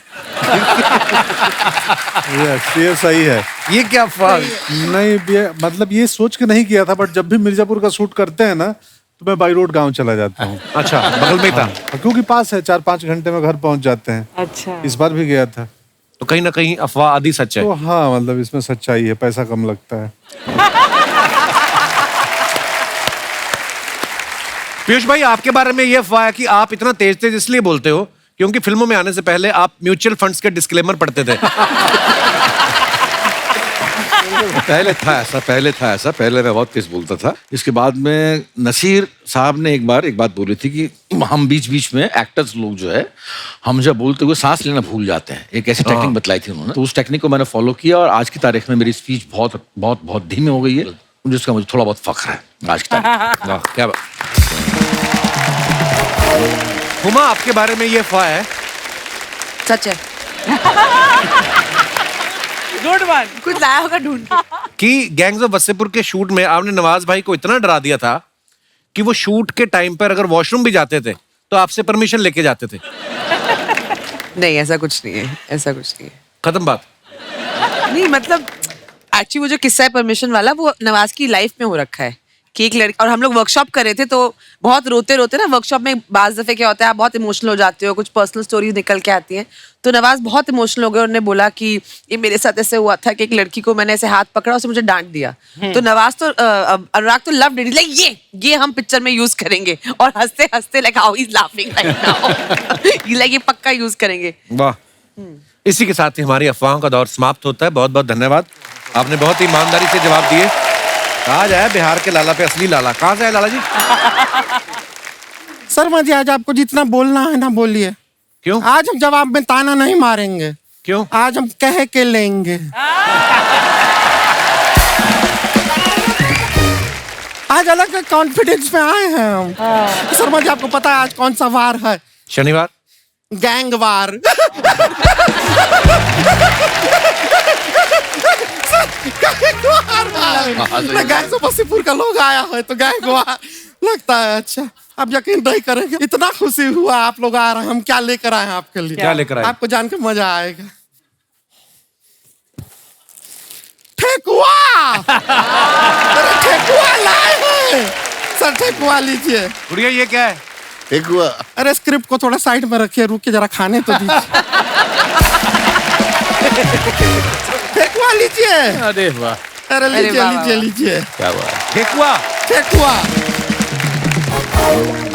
Speaker 5: ये सही है।
Speaker 1: ये क्या अफवाह?
Speaker 5: नहीं, ये मतलब ये सोच के नहीं किया था, बट जब भी मिर्जापुर का शूट करते हैं ना, तो मैं बाई रोड गाँव चला जाता हूँ।
Speaker 1: अच्छा, बगल में ही था।
Speaker 5: क्योंकि पास है, 4-5 घंटे में घर पहुंच जाते हैं।
Speaker 2: अच्छा।
Speaker 5: इस बार भी गया था।
Speaker 1: तो कहीं ना कहीं अफवाह आधी सच है।
Speaker 5: तो हाँ, मतलब इसमें सच्चाई है, पैसा कम लगता है।
Speaker 1: पीयूष भाई, आपके बारे में ये अफवाह है कि आप इतना तेज तेज इसलिए बोलते हो क्योंकि फिल्मों में आने से पहले आप म्यूचुअल फंड्स के डिस्क्लेमर पढ़ते थे।
Speaker 7: पहले था ऐसा, पहले मैं बहुत तेज बोलता था। इसके बाद में नसीर साहब ने एक बात बोली थी कि हम बीच बीच में एक्टर्स लोग जो है, हम जब बोलते हुए सांस लेना भूल जाते हैं। एक ऐसी टेक्निक बतलाई थी उन्होंने, तो उस टेक्निक को मैंने फॉलो किया और आज की तारीख में मेरी स्पीच बहुत बहुत बहुत धीमी हो गई है, जिसका मुझे थोड़ा बहुत फख्र है आज की तारीख।
Speaker 1: वाह, क्या बात। हुमा, आपके बारे में ये अफवाह है?
Speaker 6: सच है।
Speaker 2: Good one.
Speaker 6: कुछ लाया होगा ढूंढ के।
Speaker 1: कि गैंग्स ऑफ वसेपुर के शूट में आपने नवाज भाई को इतना डरा दिया था कि वो शूट के टाइम पर अगर वॉशरूम भी जाते थे तो आपसे परमिशन लेके जाते थे।
Speaker 6: नहीं, ऐसा कुछ नहीं है, ऐसा कुछ नहीं है।
Speaker 1: खत्म बात।
Speaker 6: नहीं, मतलब एक्चुअली वो जो किस्सा है परमिशन वाला, वो नवाज की लाइफ में हो रखा है कि एक लड़की, और हम लोग वर्कशॉप कर रहे थे तो बहुत रोते रोते ना, वर्कशॉप में बाज दफे क्या होता है, आप बहुत इमोशनल हो जाते हो, कुछ पर्सनल स्टोरीज निकल के आती हैं। तो नवाज बहुत इमोशनल हो गए, उन्होंने बोला कि ये मेरे साथ ऐसे हुआ था कि एक लड़की को मैंने ऐसे हाथ पकड़ा, उसने मुझे डांट दिया। तो नवाज तो अनुराग तो लव डिड, लाइक ये हम पिक्चर में यूज करेंगे, और हंसते हंसते like how he is laughing right now, like ये पक्का यूज करेंगे।
Speaker 1: वाह। इसी के साथ ही हमारी अफवाहों का दौर समाप्त होता है। बहुत बहुत धन्यवाद, आपने बहुत ही ईमानदारी से जवाब दिए। कहा जाए बिहार के लाला पे असली लाला। कहाँ से है लाला जी?
Speaker 10: शर्मा जी, आज आपको जितना बोलना है ना बोलिए।
Speaker 1: क्यों?
Speaker 10: आज हम जवाब में ताना नहीं मारेंगे।
Speaker 1: क्यों?
Speaker 10: आज हम कह के लेंगे। आज अलग कॉन्फिडेंस में आए हैं हम। शर्मा जी, आपको पता है आज कौन सा वार है?
Speaker 1: शनिवार।
Speaker 10: Gang war. Gang of Wasseypur का लोग आया है तो गैंग वार लगता है। अच्छा, आप यकीन नहीं करेंगे, इतना खुशी हुआ आप लोग आ रहे हैं। हम क्या लेकर आए हैं आपके लिए,
Speaker 1: क्या लेकर आए?
Speaker 10: आपको जान के मजा आएगा। ठेकुआ अरे ठेकुआ लाए हैं सर, ठेकुआ लीजिए।
Speaker 1: गुड़िया ये क्या है?
Speaker 3: एक हुआ।
Speaker 10: अरे स्क्रिप्ट को थोड़ा साइड में रखिए, रुक के जरा खाने तो दीजिए। ठेकुआ लीजिए।
Speaker 4: अरे वाह,
Speaker 10: अरे लीजिए
Speaker 6: वाह,
Speaker 10: लीजिए
Speaker 6: वाह।
Speaker 10: लीजिए
Speaker 4: क्या बात।
Speaker 1: ठेकुआ।
Speaker 10: ठेकुआ।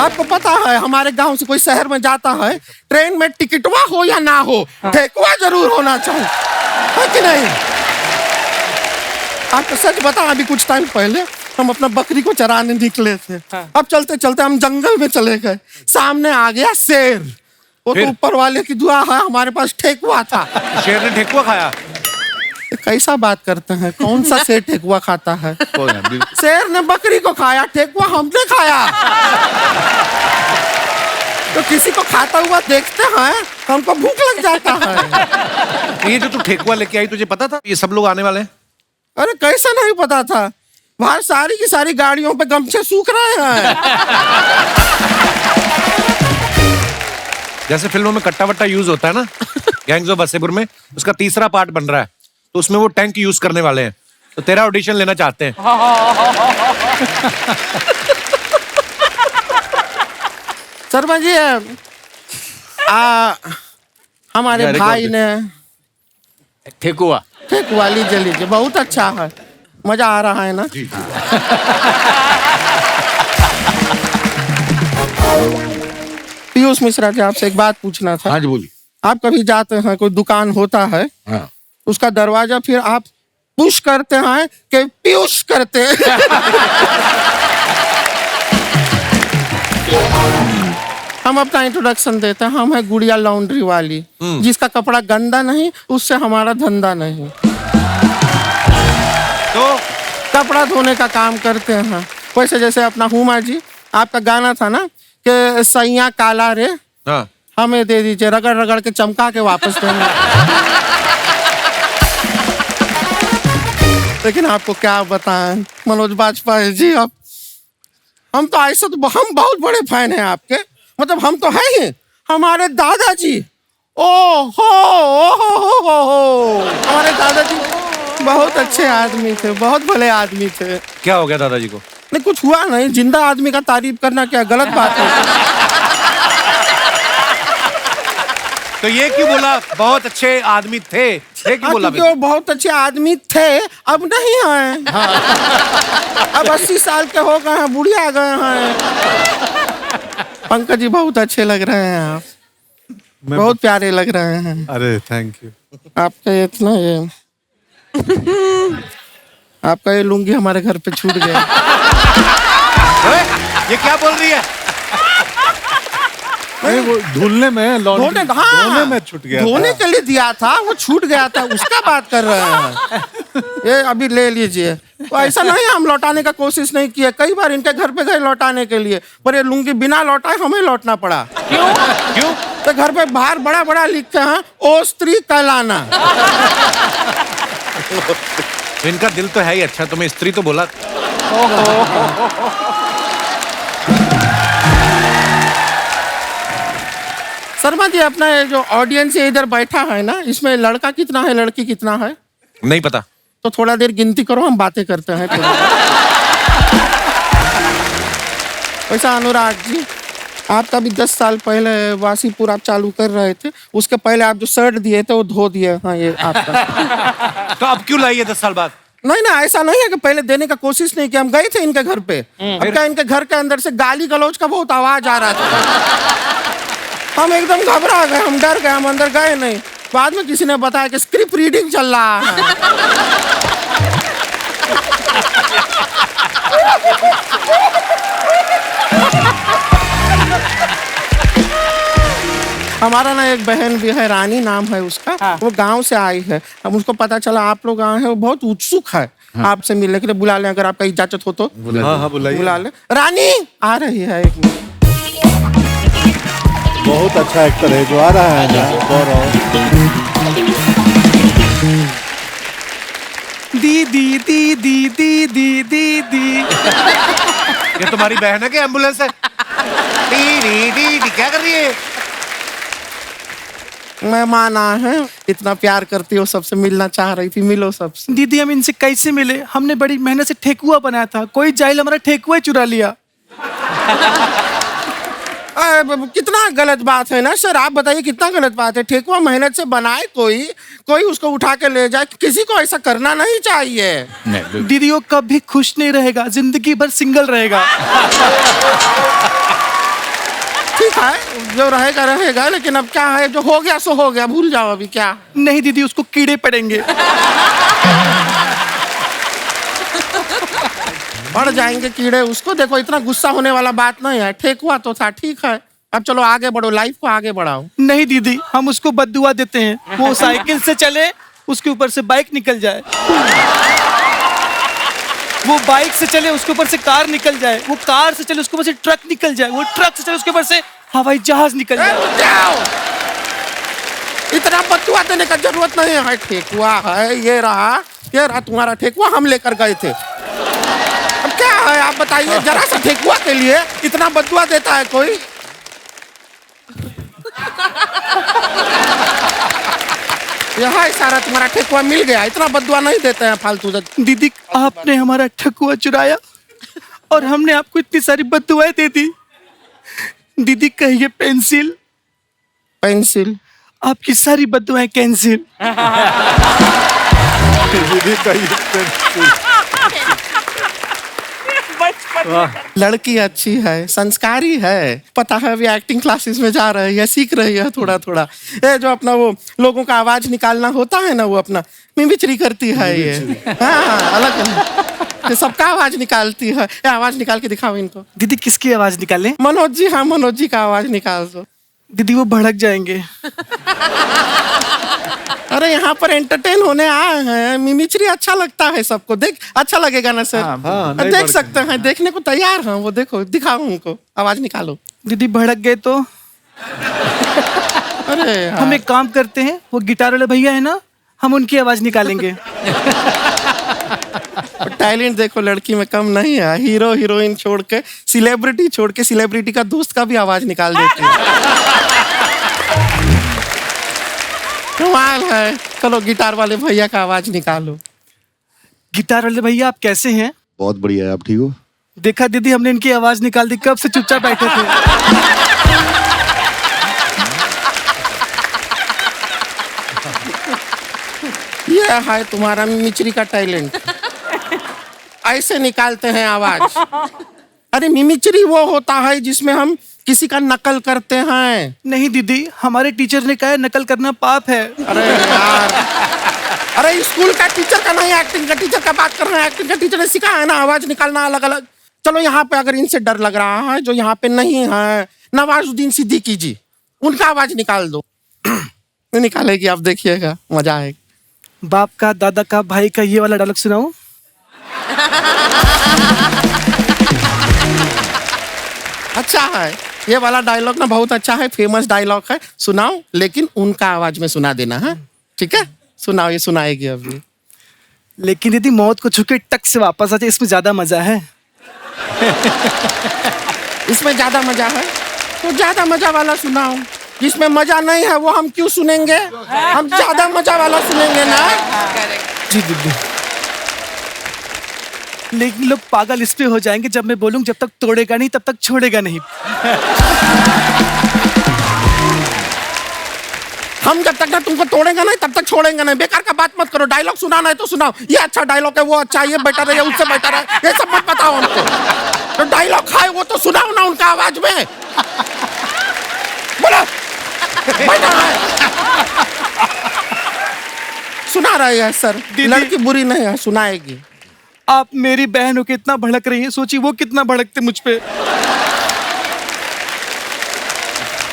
Speaker 10: आपको पता है हमारे गांव से कोई शहर में जाता है, ट्रेन में टिकटवा हो या ना हो, ठेकुआ जरूर होना चाहिए, है कि नहीं? आपको सच बता, अभी कुछ टाइम पहले हम अपना बकरी को चराने निकले थे। अब चलते चलते हम जंगल में चले गए, सामने आ गया शेर। वो तो
Speaker 1: फिर?
Speaker 10: ऊपर वाले की दुआ है, हमारे पास ठेकुआ था।
Speaker 1: शेर ने ठेकुआ खाया?
Speaker 10: कैसा बात करते हैं, कौन सा शेर ठेकुआ खाता है? शेर ने बकरी को खाया, ठेकुआ हमने खाया। तो किसी को खाता हुआ देखते हैं हमको भूख लग जाता है।
Speaker 1: ये जो तू ठेकुआ लेके आई, तुझे पता था ये सब लोग आने वाले हैं?
Speaker 10: अरे कैसा नहीं पता था, बाहर सारी की सारी गाड़ियों पे गमछे सूख रहे हैं।
Speaker 1: जैसे फिल्मों में कट्टा वट्टा यूज होता है ना, गैंग्स ऑफ वासेपुर में उसका तीसरा पार्ट बन रहा है, तो उसमें वो टैंक यूज करने वाले हैं, तो तेरा ऑडिशन लेना चाहते हैं।
Speaker 10: शर्मा जी, हमारे
Speaker 4: अरे
Speaker 10: भाई ने
Speaker 4: ठेकुआ।
Speaker 10: ठेकुआ लीजिए लीजिए, बहुत अच्छा है, मजा आ रहा है ना? पीयूष मिश्रा जी, आपसे एक बात पूछना था।
Speaker 7: हाँ जी बोलिए।
Speaker 10: आप कभी जाते हैं, कोई दुकान होता है,
Speaker 7: हाँ।
Speaker 10: उसका दरवाजा फिर आप पुश करते हैं कि पीयूष करते हैं? हम अपना इंट्रोडक्शन देते हैं, हम है गुड़िया लॉन्ड्री वाली, जिसका कपड़ा गंदा नहीं उससे हमारा धंधा नहीं।
Speaker 1: तो
Speaker 10: कपड़ा धोने का काम करते हैं। वैसे जैसे अपना हुमा जी, आपका गाना था ना कि सैया काला रे,
Speaker 1: हाँ,
Speaker 10: हमें दे दीजिए, रगड़ रगड़ के चमका के वापस देंगे। लेकिन आपको क्या बताएं मनोज बाजपेयी जी, अब हम तो ऐसे तो हम बहुत बड़े फैन हैं आपके, मतलब हम तो हैं ही। हमारे दादाजी, ओ हो, हमारे दादाजी बहुत अच्छे आदमी थे, बहुत भले आदमी थे।
Speaker 1: क्या हो गया दादाजी को?
Speaker 10: नहीं कुछ हुआ नहीं, जिंदा आदमी का तारीफ करना क्या गलत बात है?
Speaker 1: तो ये क्यों बोला बहुत अच्छे आदमी थे? ये क्यों बोला?
Speaker 10: क्योंकि वो बहुत अच्छे आदमी थे, अब नहीं हैं। अब 80 साल के हो गए हैं, बुढ़िया गए हैं। पंकज जी बहुत अच्छे लग रहे हैं आप, बहुत प्यारे लग रहे हैं।
Speaker 5: अरे थैंक यू।
Speaker 10: आपका इतना ये आपका ये लुंगी हमारे घर पे छूट गया।
Speaker 1: ओए, ये क्या बोल रही है?
Speaker 5: नहीं वो धुलने में धोने में छूट गया,
Speaker 10: धोने के लिए दिया था, वो छूट गया था, उसका बात कर रहे हैं। ये अभी ले लीजिए। तो ऐसा नहीं हम लौटाने का कोशिश नहीं किया, कई बार इनके घर पे गए लौटाने के लिए, पर ये लुंगी बिना लौटाए हमें लौटना पड़ा।
Speaker 1: क्यों?
Speaker 10: तो घर पे बाहर बड़ा बड़ा लिखे हैं, ओ स्त्री कहलाना।
Speaker 1: इनका दिल तो है ही अच्छा, तुम्हें स्त्री तो बोला।
Speaker 10: शर्मा जी, अपना ये जो ऑडियंस इधर बैठा है ना, इसमें लड़का कितना है, लड़की कितना है?
Speaker 1: नहीं पता।
Speaker 10: तो थोड़ा देर गिनती करो, हम बातें करते हैं। वैसा अनुराग जी, आपका भी 10 साल पहले वासीपुर आप चालू कर रहे थे, उसके पहले आप जो शर्ट दिए थे वो धो दिए। हाँ ये आपका।
Speaker 1: तो अब क्यों लाई है 10 साल बाद?
Speaker 10: नहीं ना, ऐसा नहीं है कि पहले देने का कोशिश नहीं किया, हम गए थे इनके घर पे। अब क्या इनके घर के अंदर से गाली गलौज का बहुत आवाज आ रहा था, हम एकदम घबरा गए, हम डर गए, हम अंदर गए नहीं। बाद में किसी ने बताया कि स्क्रिप्ट रीडिंग चल रहा है। हमारा ना एक बहन भी है, रानी नाम है उसका।
Speaker 2: हाँ।
Speaker 10: वो गांव से आई है, अब उसको पता चला आप लोग आए हैं, वो बहुत उत्सुक है आपसे मिलने के लिए। बुला लें अगर आपका इजाजत हो तो।
Speaker 5: हाँ बुलाइए।
Speaker 10: बुला ले। रानी आ रही है, एक मिनट।
Speaker 5: बहुत अच्छा एक्टर है जो आ रहा है ना, गौरव।
Speaker 1: दीदी दीदी दीदी दीदी। ये तुम्हारी बहन है कि एम्बुलेंस है? दीदी दीदी क्या कर रही है?
Speaker 10: मेहमान आए हैं, इतना प्यार करती हो, सबसे मिलना चाह रही थी, मिलो सबसे।
Speaker 11: दीदी हम इनसे कैसे मिले? हमने बड़ी मेहनत से ठेकुआ बनाया था, कोई जाहिल हमारा ठेकुआ ही चुरा लिया।
Speaker 10: कितना गलत बात है ना सर, आप बताइए कितना गलत बात है। ठेकुआ मेहनत से बनाए कोई उसको उठा के ले जाए, किसी को ऐसा करना नहीं चाहिए।
Speaker 11: दीदी वो कभी खुश नहीं रहेगा, जिंदगी भर सिंगल रहेगा।
Speaker 10: ठीक है, जो रहेगा रहेगा, लेकिन अब क्या है, जो हो गया सो हो गया, भूल जाओ अभी। क्या
Speaker 11: नहीं दीदी, उसको कीड़े पड़ेंगे।
Speaker 10: पड़ जाएंगे कीड़े उसको, देखो इतना गुस्सा होने वाला बात नहीं है, ठेकुआ तो था, ठीक है। अब चलो आगे बढ़ो, लाइफ को आगे बढ़ाओ।
Speaker 11: नहीं दीदी, हम उसको बद्दुआ देते हैं, वो साइकिल से चले, उसके ऊपर से बाइक निकल जाए, वो बाइक से चले, उसके ऊपर से कार निकल जाए, वो कार से चले, उसके ऊपर से ट्रक निकल जाए, वो ट्रक से चले, उसके ऊपर से हवाई जहाज निकल जाए।
Speaker 10: इतना बद्दुआ देने का जरूरत नहीं है, ठेकुआ है, ये रहा तुम्हारा ठेकुआ, हम लेकर गए थे। अब क्या है आप बताइए, जरा सा ठेकुआ के लिए इतना बद्दुआ देता है कोई? यहाँ सारा तुम्हारा ठेकुआ मिल गया, इतना बद्दुआ नहीं देते हैं फालतू।
Speaker 11: दीदी आपने हमारा ठेकुआ चुराया और हमने आपको इतनी सारी बद्दुआएं दे दी। दीदी कहिए पेंसिल,
Speaker 10: पेंसिल,
Speaker 11: आपकी सारी बद्दुआएं कैंसिल।
Speaker 5: दीदी कहिए पेंसिल।
Speaker 10: लड़की अच्छी है, संस्कारी है, पता है अभी एक्टिंग क्लासेस में जा रही है, सीख रही है थोड़ा थोड़ा। ये जो अपना वो लोगों का आवाज निकालना होता है ना, वो अपना मिमिक्री करती है ये। हाँ, अलग ये सबका आवाज निकालती है। ये आवाज निकाल के दिखाओ इनको।
Speaker 11: दीदी किसकी आवाज निकालें?
Speaker 10: मनोज जी, हाँ मनोज जी का आवाज निकाल दो।
Speaker 11: दीदी वो भड़क जाएंगे।
Speaker 10: अरे यहाँ पर एंटरटेन होने आए हैं, मिमिक्री अच्छा लगता है सबको, देख अच्छा लगेगा ना सर?
Speaker 5: हाँ,
Speaker 10: देख सकते हैं, देखने को तैयार हैं वो, देखो दिखाओ उनको, आवाज निकालो।
Speaker 11: दीदी भड़क गए तो?
Speaker 10: अरे
Speaker 11: हम एक काम करते हैं, वो गिटार वाले भैया है ना, हम उनकी आवाज निकालेंगे।
Speaker 10: टैलेंट देखो लड़की में कम नहीं है, हीरो हीरोइन छोड़ के, सेलिब्रिटी छोड़ के, सेलिब्रिटी का दोस्त का भी आवाज निकाल देती है। कमाल है। चलो गिटार वाले भैया का आवाज निकालो।
Speaker 11: गिटार वाले भैया आप कैसे हैं?
Speaker 7: बहुत बढ़िया है, आप ठीक हो?
Speaker 11: देखा दीदी, हमने इनकी आवाज निकाल दी, कब से चुपचाप बैठे थे।
Speaker 10: ये है तुम्हारा मिमिक्री का टैलेंट, ऐसे निकालते हैं आवाज। अरे मिमिक्री वो होता है जिसमें हम किसी का नकल करते हैं।
Speaker 11: नहीं दीदी, हमारे टीचर ने कहा है नकल करना पाप है।
Speaker 10: अरे यार, अरे स्कूल का टीचर का नहीं, एक्टिंग का टीचर का बात कर रहे हैं। एक्टिंग का टीचर ने सिखाया है ना आवाज निकालना अलग अलग। चलो यहाँ पे अगर इनसे डर लग रहा है, जो यहाँ पे नहीं है, नवाजुद्दीन सिद्दीकी जी, उनका आवाज निकाल दो। निकालेगी, आप देखिएगा, मजा आएगा।
Speaker 11: बाप का, दादा का, भाई का, ये वाला डायलॉग सुनाओ।
Speaker 10: अच्छा है, ये वाला डायलॉग ना बहुत अच्छा है, फेमस डायलॉग है, सुनाओ, लेकिन उनका आवाज में सुना देना है, ठीक है? सुनाओ, ये सुनाएगी अभी।
Speaker 11: लेकिन दीदी मौत को छू के टक से वापस आ जाए, इसमें ज्यादा मजा है।
Speaker 10: इसमें ज्यादा मजा है तो ज्यादा मजा वाला सुनाओ। जिसमें मजा नहीं है वो हम क्यों सुनेंगे? हम ज्यादा मजा वाला सुनेंगे ना।
Speaker 11: जी दीदी, लेकिन लोग पागल इस पे हो जाएंगे जब मैं बोलूं जब तक तोड़ेगा नहीं तब तक छोड़ेगा नहीं।
Speaker 10: हम जब तक ना तुमको तोड़ेंगे नहीं तब तक छोड़ेंगे नहीं। बेकार का बात मत करो, डायलॉग सुनाना है तो सुनाओ। ये अच्छा डायलॉग है, वो अच्छा है, ये बेटर है, ये उससे बेटर है, ये सब मत बताओ हमको। तो डायलॉग है वो तो सुनाओ ना उनका आवाज में। बोलो, बेटर है। सुना रही है सर, लड़की बुरी नहीं है, सुनाएगी।
Speaker 11: आप मेरी बहन हो के इतना भड़क रही हैं, सोचिए वो कितना भड़कते मुझ पे।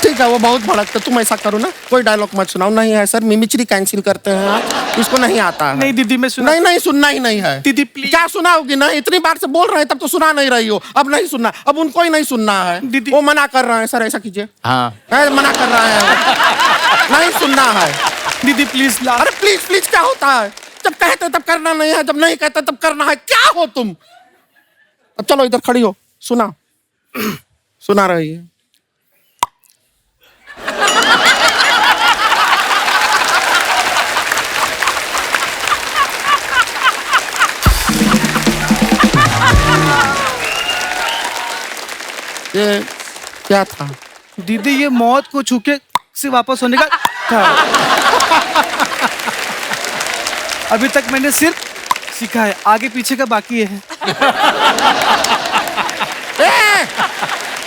Speaker 10: ठीक है, वो बहुत भड़कते, तुम ऐसा करो ना, कोई डायलॉग मत सुनाओ। नहीं है सर, मिमिक्री कैंसिल करते हैं आप, इसको नहीं आता है।
Speaker 11: नहीं दीदी, मैं सुना
Speaker 10: नहीं सुनना ही नहीं है
Speaker 11: दीदी, प्लीज।
Speaker 10: क्या सुनाओगी ना? इतनी बार से बोल रहे हैं तब तो सुना नहीं रही हो। अब नहीं सुनना, अब उनको ही नहीं सुनना है
Speaker 11: दीदी।
Speaker 10: वो मना कर रहे हैं सर, ऐसा कीजिए।
Speaker 4: हाँ
Speaker 10: मना कर रहे हैं, नहीं सुनना है।
Speaker 11: दीदी प्लीज।
Speaker 10: अरे प्लीज प्लीज क्या होता है? जब कहते तब करना नहीं है, जब नहीं कहते तब करना है। क्या हो तुम? अब चलो इधर खड़ी हो, सुना सुना रही है। ये क्या था?
Speaker 11: दीदी ये मौत को छूके से वापस होने का था। अभी तक मैंने सिर्फ सीखा है, आगे पीछे का बाकी है।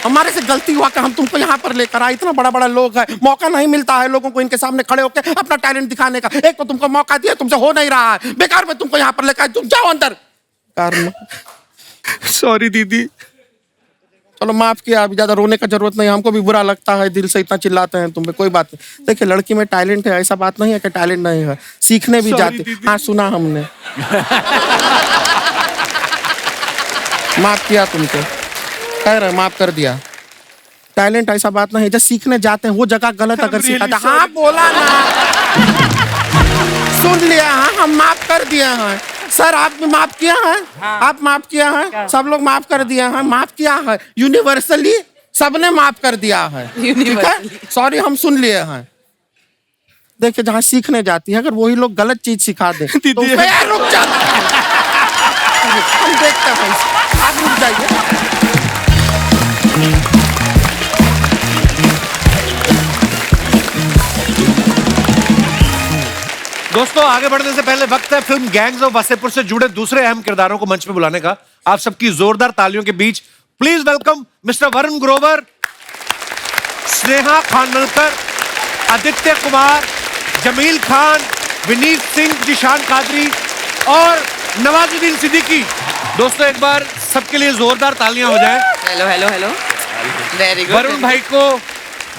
Speaker 10: हमारे से गलती हुआ कि हम तुमको यहाँ पर लेकर आए। इतना बड़ा बड़ा लोग है, मौका नहीं मिलता है लोगों को इनके सामने खड़े होकर अपना टैलेंट दिखाने का। एक तो तुमको मौका दिया, तुमसे हो नहीं रहा है, बेकार में तुमको यहाँ पर लेकर आए। तुम जाओ अंदर।
Speaker 11: सॉरी दीदी।
Speaker 10: चलो माफ किया, अभी ज्यादा रोने का जरूरत नहीं। हमको भी बुरा लगता है, दिल से इतना चिल्लाते हैं तुम पे, कोई बात नहीं। देखिए लड़की में टैलेंट है, ऐसा बात नहीं है कि टैलेंट नहीं है, सीखने भी जाते। हाँ सुना हमने। माफ किया तुमको, कह रहे माफ कर दिया। टैलेंट ऐसा बात नहीं है, जब सीखने जाते हैं वो जगह गलत अगर सिखाता। हाँ बोला ना, सुन लिया। हाँ हम माफ कर दिया है सर, आप भी माफ किया है। हाँ। आप माफ किया है, सब लोग माफ कर दिया है, माफ किया है यूनिवर्सली, सबने माफ कर दिया है। ठीक है, सॉरी हम सुन लिए हैं। देखिए जहाँ सीखने जाती है अगर वही लोग गलत चीज सिखा दे तो रुक जाता है। हम देखते हैं, आप रुक जाइए।
Speaker 1: दोस्तों आगे बढ़ने से पहले वक्त है फिल्म गैंग्स ऑफ वासेपुर से जुड़े दूसरे अहम किरदारों को मंच पे बुलाने का। आप सबकी जोरदार तालियों के बीच please welcome mister Varun Grover, Sneha Khanwalkar, Aditya Kumar, Jameel Khan, Vineet Singh, Zeeshan Quadri और नवाजुद्दीन सिद्दीकी। दोस्तों एक बार सबके लिए जोरदार तालियां हो जाएं।
Speaker 6: Hello hello hello, very good.
Speaker 1: Varun भाई को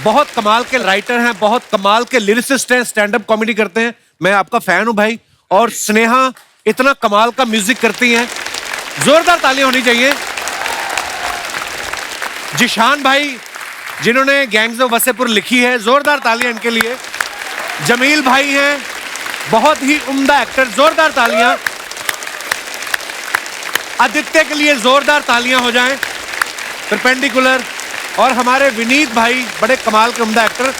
Speaker 1: बहुत कमाल के राइटर हैं, बहुत कमाल के लिरिसिस्ट हैं, स्टैंड अप कॉमेडी करते हैं, मैं आपका फैन हूं भाई। और स्नेहा इतना कमाल का म्यूजिक करती हैं, जोरदार तालियां होनी चाहिए। जिशान भाई जिन्होंने गैंग्स ऑफ वासेपुर लिखी है, जोरदार तालियां इनके लिए। जमील भाई हैं, बहुत ही उम्दा एक्टर, जोरदार तालियां। आदित्य के लिए जोरदार तालियां हो जाएं। परपेंडिकुलर। और हमारे विनीत भाई बड़े कमाल के उम्दा एक्टर।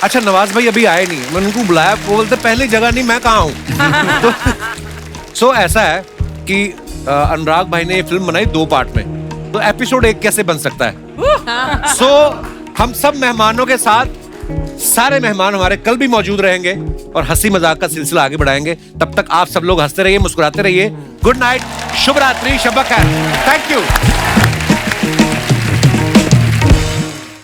Speaker 1: अच्छा नवाज भाई अभी आए नहीं, मैंने उनको बुलाया, वो बोलते पहली जगह नहीं, मैं कहाँ हूँ। सो ऐसा है कि अनुराग भाई ने ये फिल्म बनाई 2 पार्ट में, तो एपिसोड 1 कैसे बन सकता है। सो हम सब मेहमानों के साथ सारे मेहमान हमारे कल भी मौजूद रहेंगे और हंसी मजाक का सिलसिला आगे बढ़ाएंगे। तब तक आप सब लोग हंसते रहिए, मुस्कुराते रहिए। गुड नाइट, शुभ रात्रि, शब बखैर। Thank you.